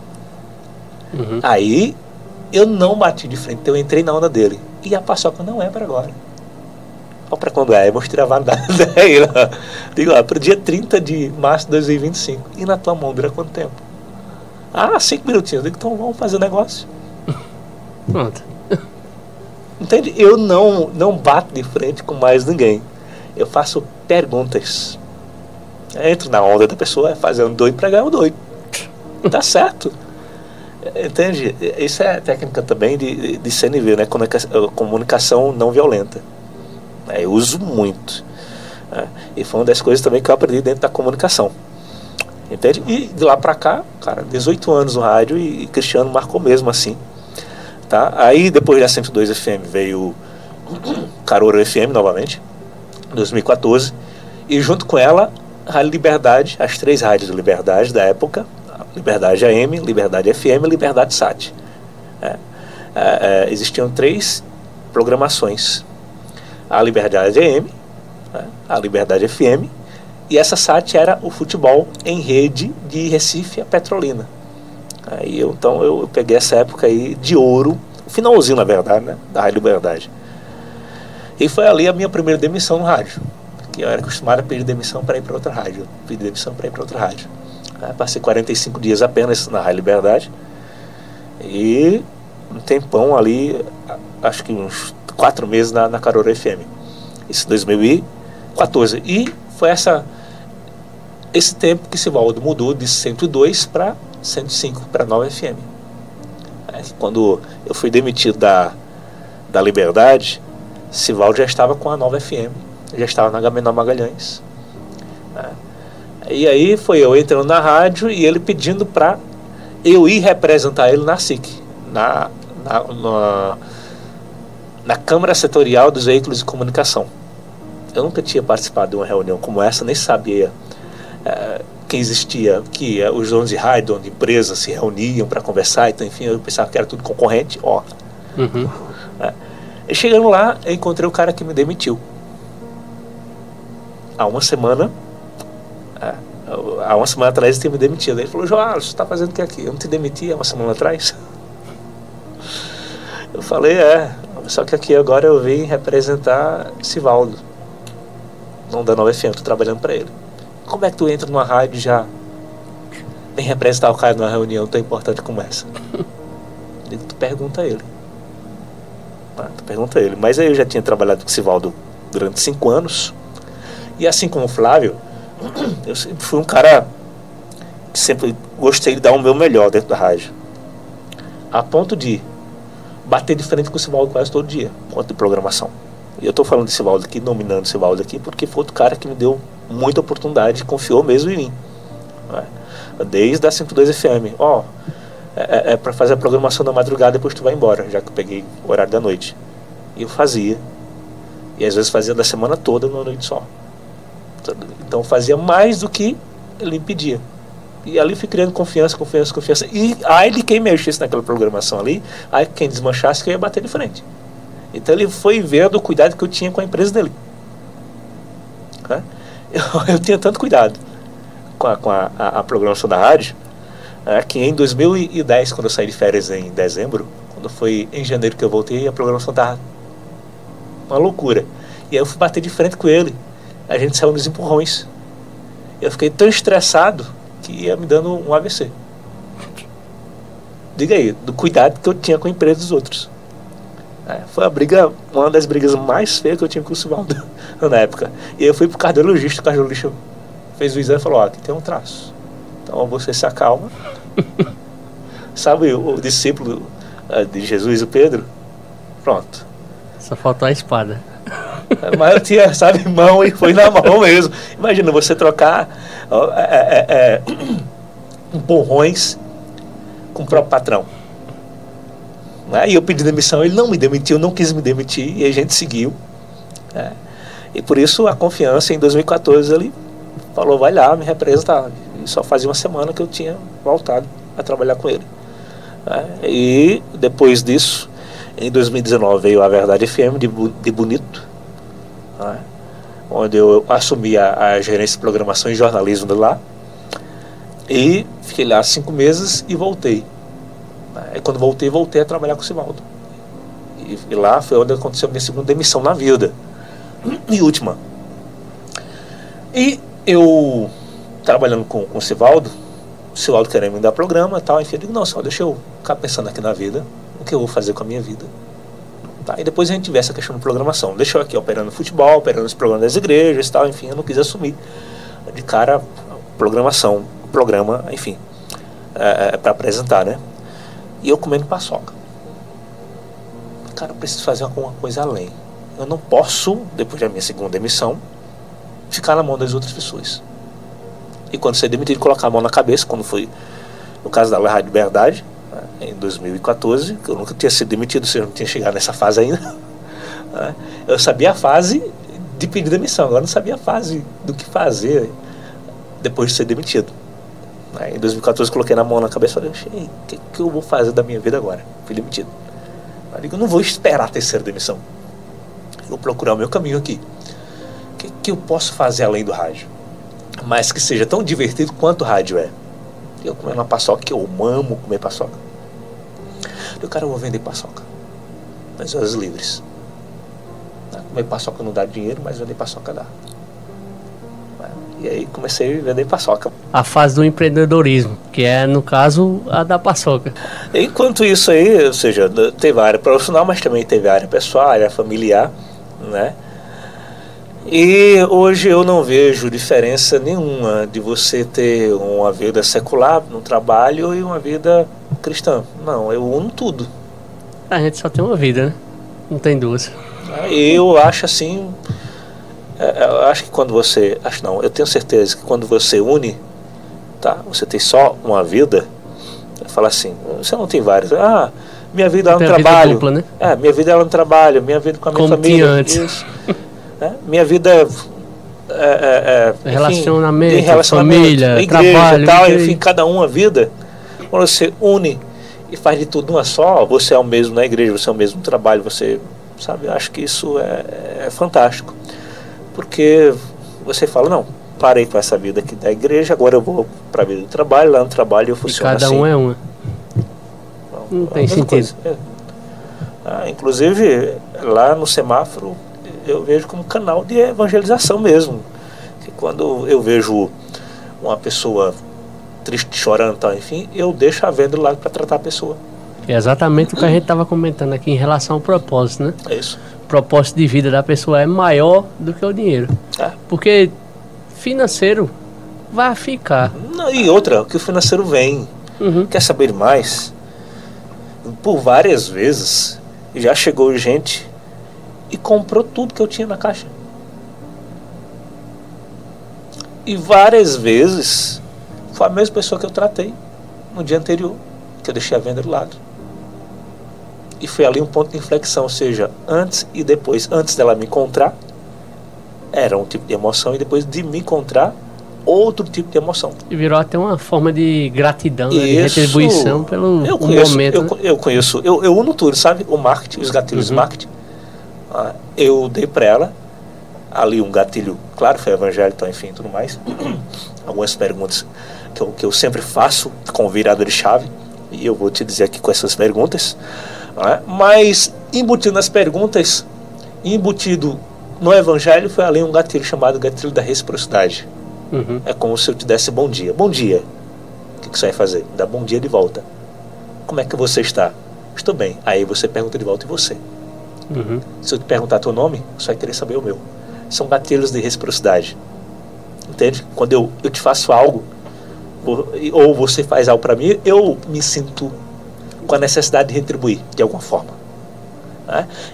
Aí, eu não bati de frente, eu entrei na onda dele. E a paçoca não é para agora. Olha para quando é, eu mostrava a data daí, lá. Digo, ó, para o dia 30 de março de 2025. E na tua mão dura quanto tempo? Ah, 5 minutinhos. Eu digo, então vamos fazer o negócio. Pronto. Entende? Eu não bato de frente com mais ninguém. Eu faço perguntas. Eu entro na onda da pessoa, fazer um doido para ganhar um doido. Tá certo. Entende? Isso é técnica também de CNV, né? Comunicação não violenta. Eu uso muito. Né? E foi uma das coisas também que eu aprendi dentro da comunicação. Entende? E de lá pra cá, cara, 18 anos no rádio e Cristiano marcou mesmo assim. Tá? Aí depois da 102 FM veio Carouro FM novamente, 2014. E junto com ela, Rádio Liberdade, as 3 rádios de Liberdade da época. Liberdade AM, Liberdade FM e Liberdade SAT. Existiam 3 programações. A Liberdade AM, a Liberdade FM, e essa SAT era o futebol em rede de Recife a Petrolina. Aí então eu peguei essa época aí de ouro, finalzinho na verdade, né, da Rádio Liberdade. E foi ali a minha primeira demissão no rádio, que eu era acostumado a pedir demissão para ir para outra rádio. Passei 45 dias apenas na Rádio Liberdade e um tempão ali, acho que uns 4 meses na Carouro FM. Isso em 2014. E foi esse tempo que Sivaldo mudou de 102 para 105, para 9 FM. Quando eu fui demitido da Liberdade, Sivaldo já estava com a 9 FM, já estava na Agamenon Magalhães. E aí foi eu entrando na rádio e ele pedindo para eu ir representar ele na SIC, na Câmara Setorial dos Veículos de Comunicação. Eu nunca tinha participado de uma reunião como essa, nem sabia que existia, que os donos de rádio, donos de empresas se reuniam para conversar, então enfim, eu pensava que era tudo concorrente, Uhum. E chegando lá, eu encontrei o cara que me demitiu. Há uma semana atrás ele tinha me demitido. Ele falou, João, você está fazendo o que aqui? Eu não te demiti há uma semana atrás? Eu falei, só que aqui agora eu vim representar Sivaldo, não da Nova FM, estou trabalhando para ele. Como é que tu entra numa rádio e já vem representar o cara numa reunião tão importante como essa? Tu pergunta a ele. Mas aí eu já tinha trabalhado com Sivaldo durante 5 anos. E assim como o Flávio, eu sempre fui um cara que sempre gostei de dar o meu melhor dentro da rádio. A ponto de bater de frente com o Sivaldo quase todo dia, ponto de programação. E eu estou falando de Sivaldo aqui, nominando o Sivaldo aqui, porque foi outro cara que me deu muita oportunidade, confiou mesmo em mim. Desde a 102 FM. É para fazer a programação da madrugada, depois tu vai embora, já que eu peguei o horário da noite. E eu fazia. E às vezes fazia da semana toda numa noite só. Então fazia mais do que ele me pedia. E ali fui criando confiança. E aí de quem mexesse naquela programação ali, aí quem desmanchasse que eu ia bater de frente. Então ele foi vendo o cuidado que eu tinha com a empresa dele. Eu tinha tanto cuidado com a programação da rádio, que em 2010, quando eu saí de férias em dezembro, quando foi em janeiro que eu voltei, a programação estava uma loucura. E aí eu fui bater de frente com ele. A gente saiu nos empurrões. Eu fiquei tão estressado que ia me dando um AVC. Diga aí, do cuidado que eu tinha com a empresa dos outros. Foi uma das brigas mais feias que eu tinha com o Sivaldo na época. E aí eu fui pro cardiologista, o cardiologista fez o exame e falou, aqui tem um traço. Então você se acalma. Sabe o discípulo de Jesus, o Pedro? Pronto. Só faltou a espada. Mas eu tinha, mão e foi na mão mesmo. Imagina você trocar empurrões com o próprio patrão. E eu pedi demissão, ele não me demitiu, não quis me demitir, e a gente seguiu. E por isso a confiança, em 2014 ele falou, vai lá, me representar. E só fazia uma semana que eu tinha voltado a trabalhar com ele. E depois disso, em 2019 veio a Verdade FM de Bonito, onde eu assumi a gerência de programação e jornalismo de lá. E fiquei lá 5 meses e voltei. Aí quando voltei a trabalhar com o Sivaldo. E lá foi onde aconteceu a minha segunda demissão na vida. E última. E eu, trabalhando com o Sivaldo querendo me dar programa e tal, enfim, eu digo, não, só deixa eu ficar pensando aqui na vida, o que eu vou fazer com a minha vida. Tá? E depois a gente tiver essa questão de programação. Deixa eu aqui operando futebol, operando os programas das igrejas e tal, enfim, eu não quis assumir de cara programação, programa, enfim, para apresentar, né? E eu comendo paçoca. Cara, eu preciso fazer alguma coisa além. Eu não posso, depois da minha segunda emissão, ficar na mão das outras pessoas. E quando ser demitido, colocar a mão na cabeça, quando foi no caso da Rádio Verdade, em 2014, que eu nunca tinha sido demitido, eu não tinha chegado nessa fase ainda. Eu sabia a fase de pedir demissão, agora não sabia a fase do que fazer depois de ser demitido. Em 2014 coloquei na mão na cabeça e falei, o que eu vou fazer da minha vida agora? Fui demitido. Eu digo, eu não vou esperar a terceira demissão. Eu vou procurar o meu caminho aqui. O que eu posso fazer além do rádio? Mas que seja tão divertido quanto o rádio é. Eu comendo uma paçoca, que eu amo comer paçoca. Eu, cara, eu vou vender paçoca nas horas livres. Comer paçoca não dá dinheiro, mas vender paçoca dá. E aí comecei a vender paçoca. A fase do empreendedorismo, que é, no caso, a da paçoca. Enquanto isso aí, ou seja, teve a área profissional, mas também teve a área pessoal, a área familiar, né? E hoje eu não vejo diferença nenhuma de você ter uma vida secular no trabalho e uma vida cristã. Não, eu uno tudo. A gente só tem uma vida, né? Não tem duas. Eu acho assim... Eu acho que quando você... Acho não, eu tenho certeza que quando você une, tá? Você tem só uma vida, fala assim, você não tem várias. Ah, minha vida é no trabalho. Dupla, né? Minha vida é no trabalho, minha vida com a minha família. Tinha antes. Isso. Minha vida relacionamento, família, igreja, trabalho, tal, enfim, cada uma vida. Quando você une e faz de tudo uma só, você é o mesmo na igreja, você é o mesmo no trabalho, você, sabe, eu acho que isso é fantástico. Porque você fala, não, parei com essa vida aqui da igreja, agora eu vou para a vida do trabalho, lá no trabalho eu funciono assim. E cada um é uma. Não tem sentido. Inclusive, lá no semáforo, eu vejo como canal de evangelização mesmo. Que quando eu vejo uma pessoa triste, chorando, tal, enfim, eu deixo a venda do lado para tratar a pessoa. É exatamente o que a gente estava comentando aqui em relação ao propósito, né? É isso. O propósito de vida da pessoa é maior do que o dinheiro. Porque financeiro vai ficar. E outra, que o financeiro vem. Quer saber mais? Por várias vezes já chegou gente e comprou tudo que eu tinha na caixa. E várias vezes foi a mesma pessoa que eu tratei no dia anterior, que eu deixei a venda do lado. E foi ali um ponto de inflexão, ou seja, antes e depois. Antes dela me encontrar, era um tipo de emoção, e depois de me encontrar, outro tipo de emoção. E virou até uma forma de gratidão, né, de retribuição pelo momento. Eu uno tudo, sabe? O marketing, os gatilhos de marketing. Eu dei para ela ali um gatilho, claro, foi evangélico, então, enfim, tudo mais. Algumas perguntas que eu sempre faço com virada de chave, e eu vou te dizer aqui com essas perguntas. Mas embutido nas perguntas, embutido no evangelho, foi ali um gatilho chamado gatilho da reciprocidade. É como se eu te desse bom dia. Bom dia. O que você vai fazer? Dá bom dia de volta. Como é que você está? Estou bem. Aí você pergunta de volta, e você? Se eu te perguntar teu nome, você vai querer saber o meu. São gatilhos de reciprocidade. Entende? Quando eu te faço algo, ou você faz algo para mim, eu me sinto com a necessidade de retribuir de alguma forma.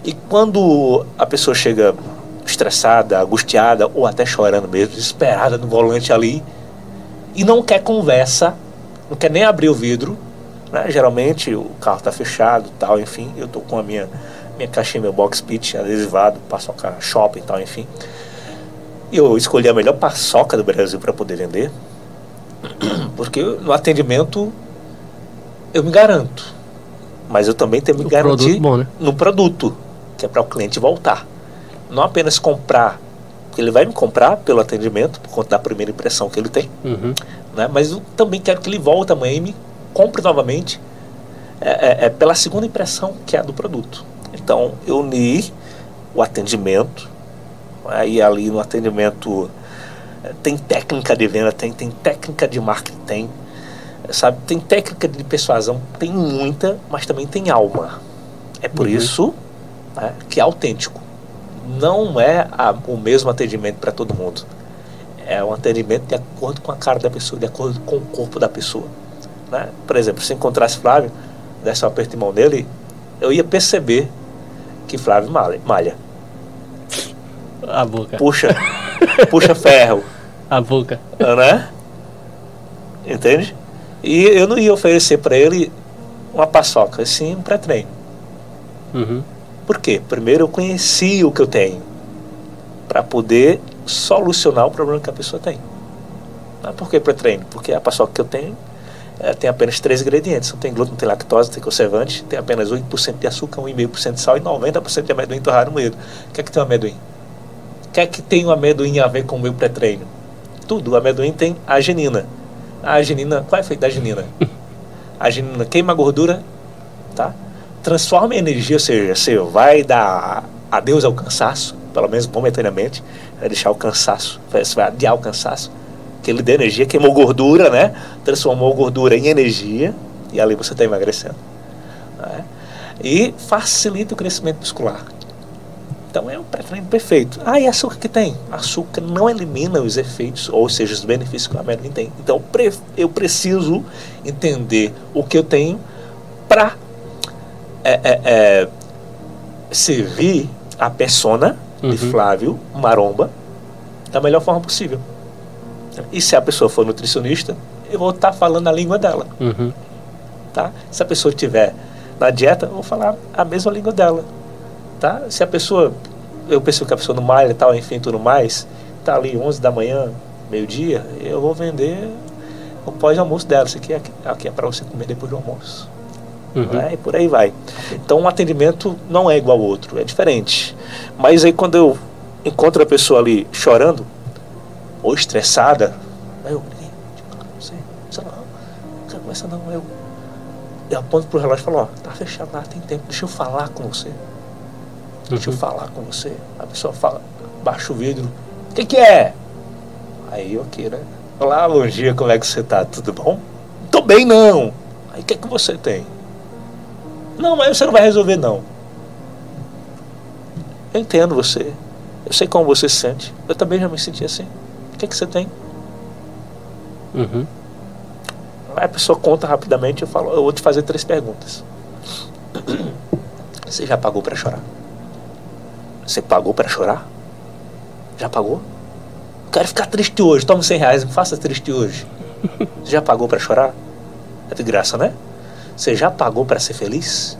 E quando a pessoa chega estressada, angustiada, ou até chorando mesmo, desesperada no volante ali, e não quer conversa, não quer nem abrir o vidro, geralmente o carro está fechado, tal, enfim, eu estou com a minha caixinha, meu box pitch adesivado, paçoca shopping, tal, enfim. Eu escolhi a melhor paçoca do Brasil para poder vender, porque no atendimento eu me garanto, mas eu também tenho que me garantir no produto, que é para o cliente voltar. Não apenas comprar, porque ele vai me comprar pelo atendimento, por conta da primeira impressão que ele tem, mas eu também quero que ele volte amanhã e me compre novamente pela segunda impressão, que é a do produto. Então, eu uni o atendimento Aí ali no atendimento tem técnica de venda, tem técnica de marketing, sabe? Tem técnica de persuasão, tem muita, mas também tem alma. É por isso, né, que é autêntico. Não é o mesmo atendimento para todo mundo. É um atendimento de acordo com a cara da pessoa, de acordo com o corpo da pessoa, né? Por exemplo, se encontrasse Flávio, desse um aperto de mão nele, eu ia perceber que Flávio malha. A boca. Puxa ferro. A boca. Né? Entende? E eu não ia oferecer para ele uma paçoca, sim um pré-treino. Por quê? Primeiro eu conheci o que eu tenho para poder solucionar o problema que a pessoa tem. Por que pré-treino? Porque a paçoca que eu tenho tem apenas 3 ingredientes. Não tem glúten, não tem lactose, não tem conservante, tem apenas 8% de açúcar, 1,5% de sal e 90% de amendoim torrado no meio. O que é que tem o amendoim? O que é que tem o amendoim a ver com o meu pré-treino? Tudo. O amendoim tem arginina. A arginina, qual é o efeito da arginina? A arginina queima a gordura, tá? Transforma em energia, ou seja, você vai dar adeus ao cansaço, pelo menos momentaneamente, vai deixar o cansaço, você vai adiar o cansaço, que ele dê energia, queimou gordura, né? Transformou gordura em energia, e ali você está emagrecendo, né? E facilita o crescimento muscular. Então é um pré-treino perfeito. E açúcar que tem? Açúcar não elimina os efeitos, ou seja, os benefícios que o amendoim tem. Então eu preciso entender o que eu tenho para servir a persona de Flávio Maromba da melhor forma possível. E se a pessoa for nutricionista, eu vou estar falando a língua dela. Tá? Se a pessoa estiver na dieta, eu vou falar a mesma língua dela. Tá? Se a pessoa, eu percebo que a pessoa não malha e tal, enfim, tudo mais, tá ali 11 da manhã, meio-dia, eu vou vender o pós-almoço dela. Isso aqui é para você comer depois do almoço. Né? E por aí vai. Então um atendimento não é igual ao outro, é diferente. Mas aí quando eu encontro a pessoa ali chorando ou estressada, não começa não, eu aponto pro relógio e falo, tá fechado lá, tem tempo, deixa eu falar com você. Deixa eu falar com você. A pessoa fala, baixa o vidro, o que é? Aí eu aqui, né? Olá, bom dia, como é que você tá? Tudo bom? Tô bem não. Aí o que é que você tem? Não, mas você não vai resolver não. Eu entendo você. Eu sei como você se sente. Eu também já me senti assim. O que é que você tem? Aí a pessoa conta rapidamente, eu vou te fazer 3 perguntas. Você já pagou para chorar? Você pagou para chorar? Já pagou? Quero ficar triste hoje, toma R$100, me faça triste hoje. Você já pagou para chorar? É de graça, né? Você já pagou para ser feliz?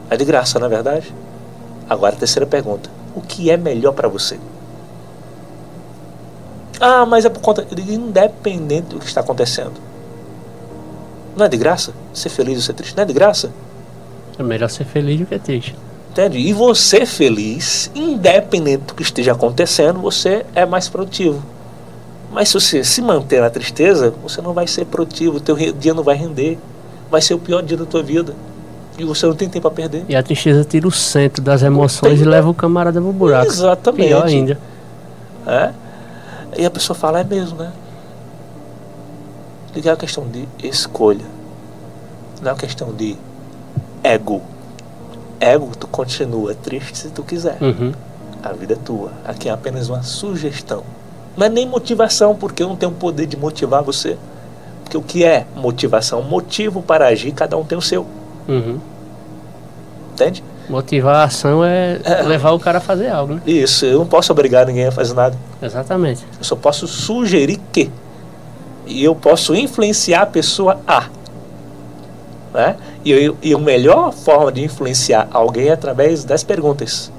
É de graça, não é verdade? Agora a 3ª pergunta. O que é melhor para você? Mas é por conta... Eu digo, independente do que está acontecendo. Não é de graça? Ser feliz ou ser triste? Não é de graça? É melhor ser feliz do que triste. Entende? E você feliz, independente do que esteja acontecendo, você é mais produtivo. Mas se você se manter na tristeza, você não vai ser produtivo, o teu dia não vai render, vai ser o pior dia da tua vida. E você não tem tempo a perder. E a tristeza tira o centro das emoções e leva o camarada pro buraco. Exatamente. Pior ainda. E a pessoa fala, é mesmo, né? Ligar a questão de escolha. Não é uma questão de ego. Ego, tu continua triste se tu quiser. A vida é tua. Aqui é apenas uma sugestão. Não é nem motivação, porque eu não tenho o poder de motivar você. Porque o que é motivação? Motivo para agir, cada um tem o seu. Entende? Motivar a ação é levar o cara a fazer algo, né? Isso, eu não posso obrigar ninguém a fazer nada. Exatamente. Eu só posso sugerir que. E eu posso influenciar a pessoa a. Né? E a melhor forma de influenciar alguém é através das perguntas.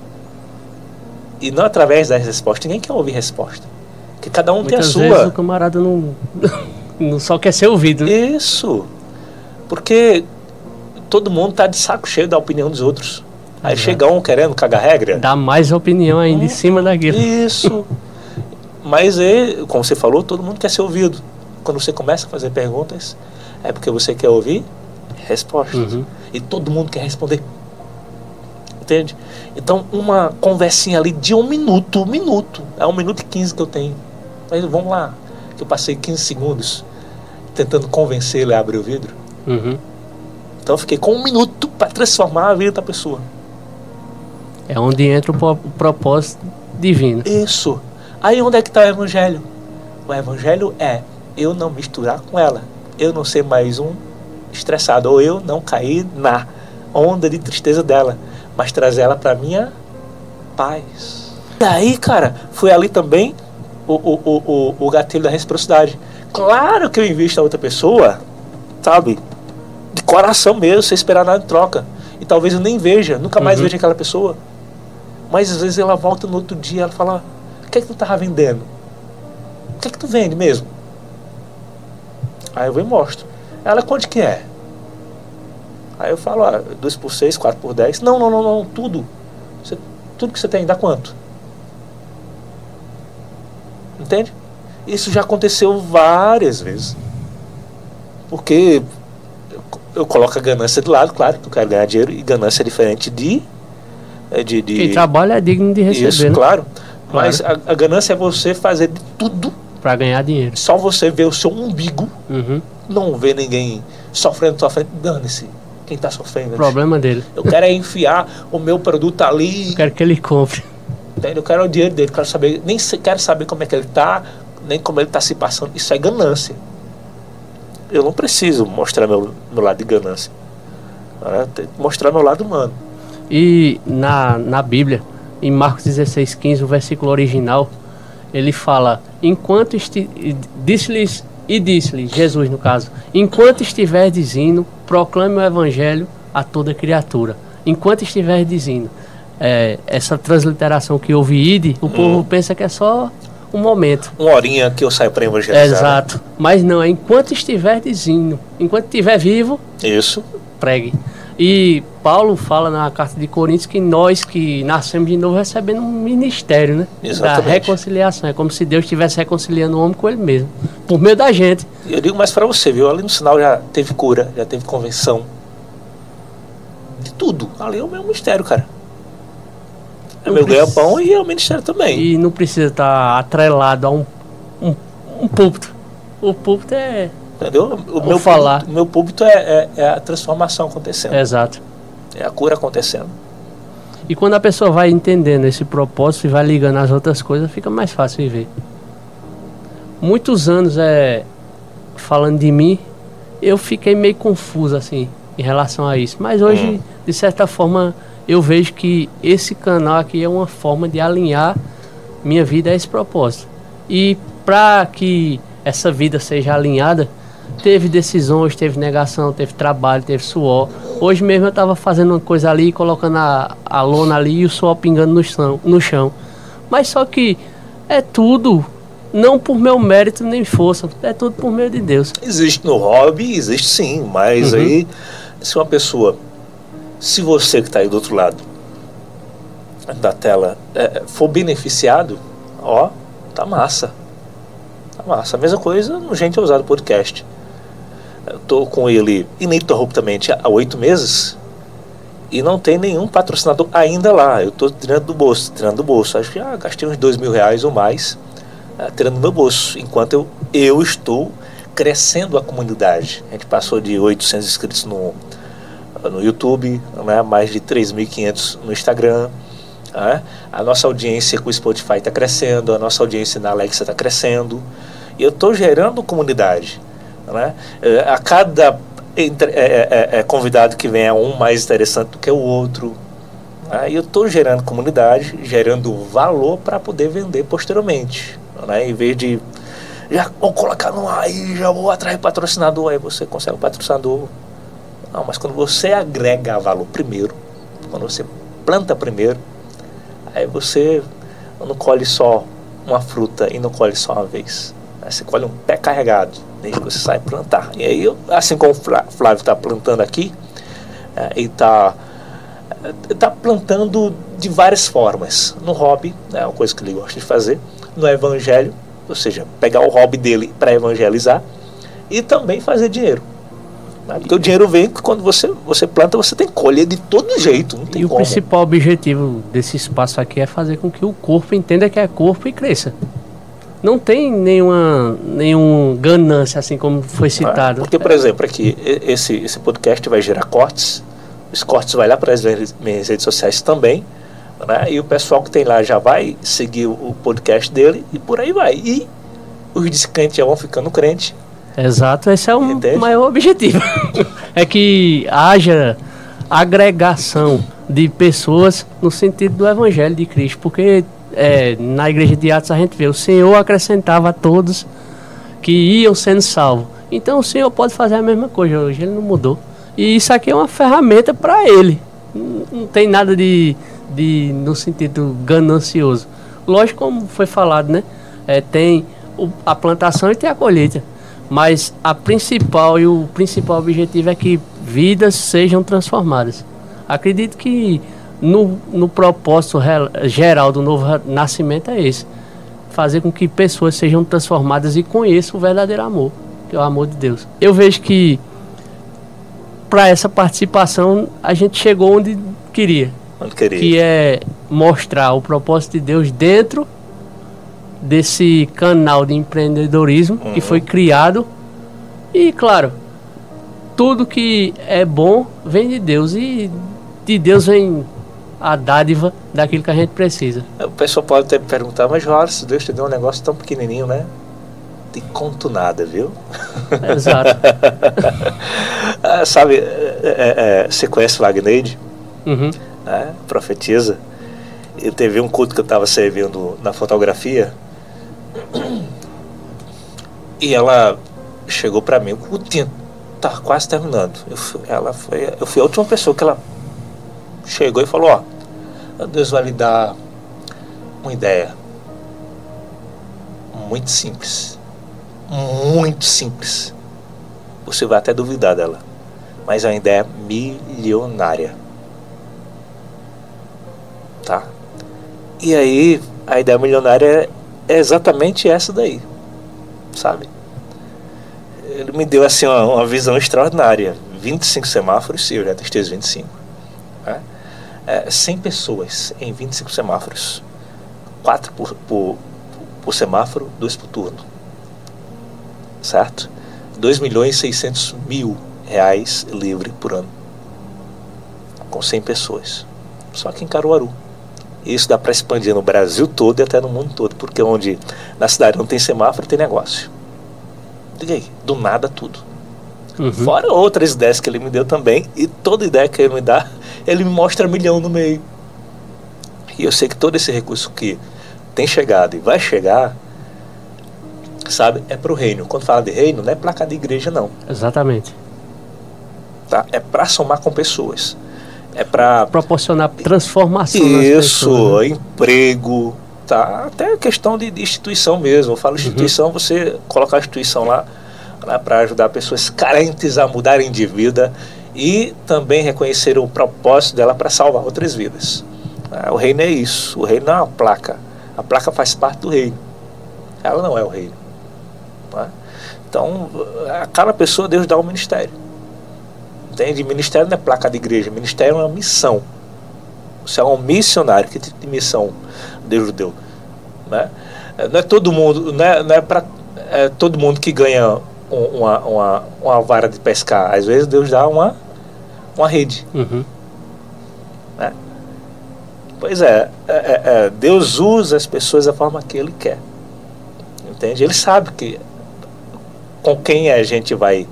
E não através das respostas. Ninguém quer ouvir resposta. Porque cada um tem a sua. Muitas vezes o camarada não só quer ser ouvido. Né? Isso. Porque todo mundo está de saco cheio da opinião dos outros. Aí chega um querendo cagar regra. Dá mais opinião ainda em cima daquilo. Isso. Mas, como você falou, todo mundo quer ser ouvido. Quando você começa a fazer perguntas, é porque você quer ouvir respostas. E todo mundo quer responder. Entende? Então, uma conversinha ali de um minuto, é 1 minuto e 15 que eu tenho. Mas vamos lá, que eu passei 15 segundos tentando convencer ele a abrir o vidro. Uhum. Então eu fiquei com 1 minuto para transformar a vida da pessoa. É onde entra o propósito divino. Isso. Aí onde é que está o evangelho? O evangelho é eu não misturar com ela, eu não ser mais um estressado, ou eu não cair na onda de tristeza dela, mas trazer ela para minha paz. E aí, cara, foi ali também o gatilho da reciprocidade. Claro que eu invisto a outra pessoa, sabe, de coração mesmo, sem esperar nada em troca. E talvez eu nem veja, nunca mais veja aquela pessoa. Mas às vezes ela volta no outro dia, ela fala: o que é que tu tava vendendo? O que é que tu vende mesmo? Aí eu vou e mostro. Ela, quanto que é? Aí eu falo: 2 por 6, 4 por 10. Não, tudo. Tudo que você tem, dá quanto? Entende? Isso já aconteceu várias vezes. Porque eu coloco a ganância de lado, claro que eu quero ganhar dinheiro, e ganância é diferente de quem trabalha é digno de receber. Isso, né? claro. Mas a ganância é você fazer de tudo para ganhar dinheiro. Só você vê o seu umbigo, não vê ninguém sofrendo na sua frente. Dane-se quem está sofrendo. Problema dele. Eu quero é enfiar o meu produto ali. Eu quero que ele compre. Entende? Eu quero o dinheiro dele, quero saber, quero saber como é que ele está, nem como ele está se passando. Isso é ganância. Eu não preciso mostrar meu lado de ganância. Tenho que mostrar meu lado humano. E na Bíblia, em Marcos 16:15, o versículo original, ele fala: enquanto disse-lhes, Jesus no caso, enquanto estiver dizendo, proclame o evangelho a toda criatura. Enquanto estiver dizendo, essa transliteração que houve ide, o povo pensa que é só um momento. Uma horinha que eu saio para evangelizar. Exato. Né? Mas não, é enquanto estiver dizendo, enquanto estiver vivo, isso, pregue. E Paulo fala na carta de Coríntios que nós que nascemos de novo recebendo um ministério, né? Exatamente. Da reconciliação. É como se Deus estivesse reconciliando o homem com ele mesmo, por meio da gente. Eu digo mais para você, viu? Ali no sinal já teve cura, já teve convenção. De tudo. Ali é o meu mistério, cara. É meu ganha-pão e é o ministério também. E não precisa estar atrelado a um púlpito. O púlpito é... Entendeu? O meu púlpito é a transformação acontecendo. Exato. É a cura acontecendo. E quando a pessoa vai entendendo esse propósito e vai ligando as outras coisas, fica mais fácil viver. Muitos anos falando de mim, eu fiquei meio confuso assim em relação a isso. Mas hoje, de certa forma, eu vejo que esse canal aqui é uma forma de alinhar minha vida a esse propósito. E para que essa vida seja alinhada, teve decisões, teve negação, teve trabalho, teve suor. Hoje mesmo eu estava fazendo uma coisa ali, colocando a lona ali e o suor pingando no chão. Mas só que é tudo, não por meu mérito nem força, é tudo por meio de Deus. Existe no hobby, existe sim, mas aí, se uma pessoa, se você que está aí do outro lado da tela for beneficiado, tá massa. Tá massa. A mesma coisa no Gente Ousado Podcast. Eu tô com ele ininterruptamente há 8 meses e não tem nenhum patrocinador ainda lá. Eu tô tirando do bolso. Acho que já gastei uns R$2.000 ou mais tirando do meu bolso, enquanto eu estou crescendo a comunidade. A gente passou de 800 inscritos no YouTube, né? Mais de 3.500 no Instagram. A nossa audiência com o Spotify está crescendo, a nossa audiência na Alexa está crescendo, e eu estou gerando comunidade, né? A cada convidado que vem é um mais interessante do que o outro, né? E eu estou gerando comunidade, gerando valor para poder vender posteriormente, né? Em vez de já vou colocar no ar e já vou atrair patrocinador, aí você consegue um patrocinador. Não, mas quando você agrega valor primeiro, quando você planta primeiro, aí você não colhe só uma fruta e não colhe só uma vez. Aí você colhe um pé carregado, desde que você sai plantar. E aí, assim como o Flávio está plantando aqui, ele está plantando de várias formas. No hobby, é uma coisa que ele gosta de fazer. No evangelho, ou seja, pegar o hobby dele para evangelizar. E também fazer dinheiro. Porque o dinheiro vem quando você planta, você tem que colher de todo jeito, não tem E como. o principal objetivo desse espaço aqui é fazer com que o corpo entenda que é corpo e cresça. Não tem nenhuma ganância, assim como foi citado. Porque, por exemplo, aqui, esse podcast vai gerar cortes, os cortes vai lá para as minhas redes sociais também, né? E o pessoal que tem lá já vai seguir o podcast dele e por aí vai. E os descrentes já vão ficando crentes. Exato, esse é o Entende? maior objetivo. É que haja agregação de pessoas no sentido do Evangelho de Cristo, porque na igreja de Atos a gente vê, o Senhor acrescentava a todos que iam sendo salvos. Então o Senhor pode fazer a mesma coisa hoje, Ele não mudou. E isso aqui é uma ferramenta para Ele. Não tem nada de no sentido ganancioso. Lógico, como foi falado, né? Tem a plantação e tem a colheita. Mas o principal objetivo é que vidas sejam transformadas. Acredito que no propósito geral do novo nascimento é esse. Fazer com que pessoas sejam transformadas e conheçam o verdadeiro amor, que é o amor de Deus. Eu vejo que para essa participação a gente chegou onde queria. Que é mostrar o propósito de Deus dentro desse canal de empreendedorismo que foi criado. E claro, tudo que é bom vem de Deus, e de Deus vem a dádiva daquilo que a gente precisa. O pessoal pode até me perguntar, mas Jorge, Deus te deu um negócio tão pequenininho, né? Te conto nada, viu? Exato. Sabe, você conhece o Wagneide? Uhum. Profetiza. Ele teve um culto que eu estava servindo na fotografia e ela chegou para mim, o culto tá quase terminando. Eu fui a última pessoa que ela chegou e falou: ó, Deus vai lhe dar uma ideia muito simples, você vai até duvidar dela, mas é uma ideia milionária, tá? E aí a ideia milionária é exatamente essa daí, sabe? Ele me deu assim uma visão extraordinária. 25 semáforos, sim, eu já testei os 25, né? 100 pessoas em 25 semáforos, 4 por semáforo, 2 por turno, certo? 2.600.000 reais livre por ano, com 100 pessoas, só aqui em Caruaru. Isso dá para expandir no Brasil todo e até no mundo todo, porque onde na cidade não tem semáforo, tem negócio. Diga aí, do nada tudo. Uhum. Fora outras ideias que ele me deu também, e toda ideia que ele me dá, ele me mostra 1 milhão no meio. E eu sei que todo esse recurso que tem chegado e vai chegar, sabe, é para o reino. Quando fala de reino, não é placa de igreja, não. Exatamente. Tá? É para somar com pessoas. É para proporcionar transformação. Isso, né? Emprego, tá? Até questão de instituição mesmo. Eu falo instituição, você colocar a instituição lá para ajudar pessoas carentes a mudarem de vida e também reconhecer o propósito dela para salvar outras vidas. O reino é isso. O reino não é uma placa. A placa faz parte do reino. Ela não é o reino. Tá? Então, a cada pessoa Deus dá um ministério. Entende? Ministério não é placa de igreja, ministério é uma missão. Você é um missionário. Que tipo de missão Deus deu? Né? Não é todo mundo, não é para todo mundo que ganha uma vara de pescar. Às vezes Deus dá uma rede. Uhum. Né? Pois Deus usa as pessoas da forma que Ele quer. Entende? Ele sabe que com quem a gente vai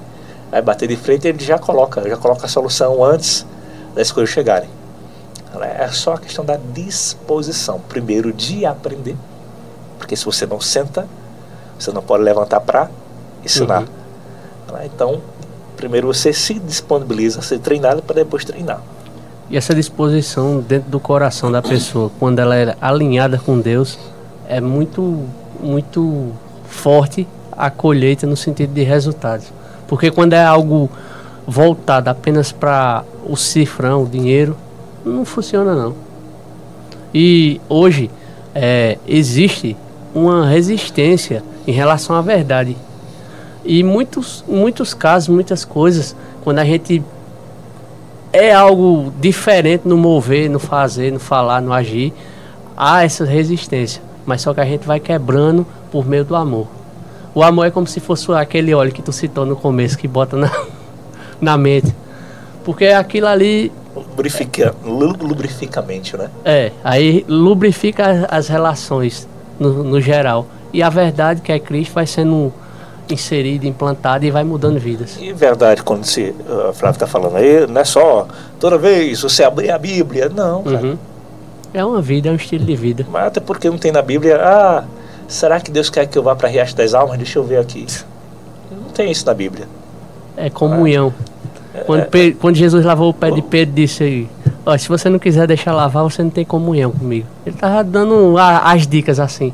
bater de frente, ele já coloca a solução antes das coisas chegarem. É só a questão da disposição, primeiro de aprender, porque se você não senta, você não pode levantar para ensinar. Então, primeiro você se disponibiliza a ser treinado para depois treinar. E essa disposição dentro do coração da pessoa, quando ela é alinhada com Deus, é muito, muito forte a colheita no sentido de resultados. Porque quando é algo voltado apenas para o cifrão, o dinheiro, não funciona não. E hoje existe uma resistência em relação à verdade. E muitos casos, muitas coisas Quando a gente é algo diferente no mover, no fazer, no falar, no agir, há essa resistência. Mas só que a gente vai quebrando por meio do amor. O amor é como se fosse aquele óleo que tu citou no começo, que bota na mente. Porque aquilo ali... Lubrifica a mente, né? Aí lubrifica as relações no geral. E a verdade que é Cristo vai sendo inserida, implantada e vai mudando vidas. E verdade, quando a Flávia está falando aí, não é só toda vez você abrir a Bíblia, não, cara. É uma vida, é um estilo de vida. Mas até porque não tem na Bíblia, será que Deus quer que eu vá para Riacho das Almas? Deixa eu ver aqui. Não tem isso na Bíblia. É comunhão. Quando Jesus lavou o pé de Pedro, disse aí, se você não quiser deixar lavar, você não tem comunhão comigo. Ele estava dando as dicas assim.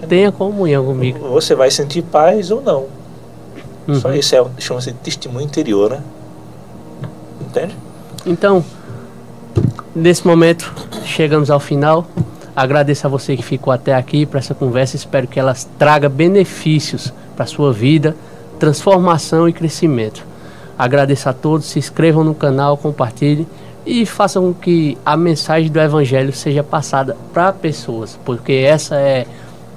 Tenha comunhão comigo. Você vai sentir paz ou não. Só isso chama-se testemunho interior, né? Entende? Então, nesse momento, chegamos ao final. Agradeço a você que ficou até aqui para essa conversa. Espero que ela traga benefícios para a sua vida, transformação e crescimento. Agradeço a todos, se inscrevam no canal, compartilhem e façam com que a mensagem do Evangelho seja passada para pessoas, porque essa é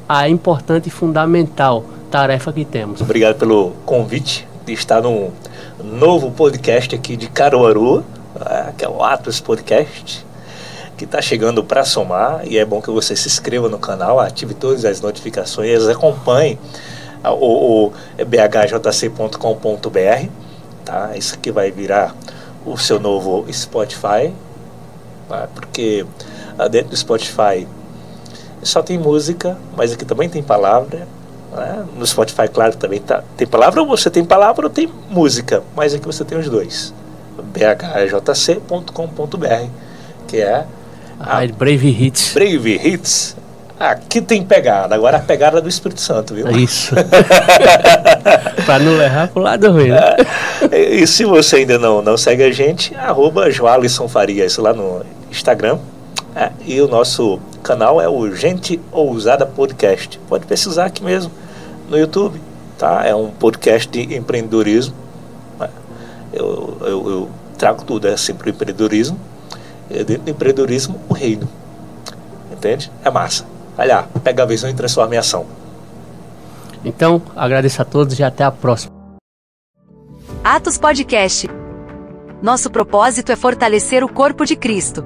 a importante e fundamental tarefa que temos. Obrigado pelo convite de estar num novo podcast aqui de Caruaru, que é o Atos Podcast, que está chegando para somar, e é bom que você se inscreva no canal, ative todas as notificações, acompanhe o bhjc.com.br, tá? Isso aqui vai virar o seu novo Spotify, tá? Porque dentro do Spotify só tem música, mas aqui também tem palavra, né? No Spotify, claro, também tem palavra, ou você tem palavra ou tem música, mas aqui você tem os dois, bhjc.com.br, que é a Brave Hits. Brave Hits. Aqui tem pegada, agora a pegada do Espírito Santo, viu? Isso. Para não errar pro lado ruim, né? E se você ainda não segue a gente, @JoalisonFarias lá no Instagram. E o nosso canal é o Gente Ousada Podcast. Pode pesquisar aqui mesmo no YouTube, tá? É um podcast de empreendedorismo. Eu trago tudo, sempre o empreendedorismo. E dentro do empreendedorismo, o reino. Entende? É massa. Vai lá, pega a visão e transforma em ação. Então, agradeço a todos e até a próxima. Atos Podcast. Nosso propósito é fortalecer o corpo de Cristo.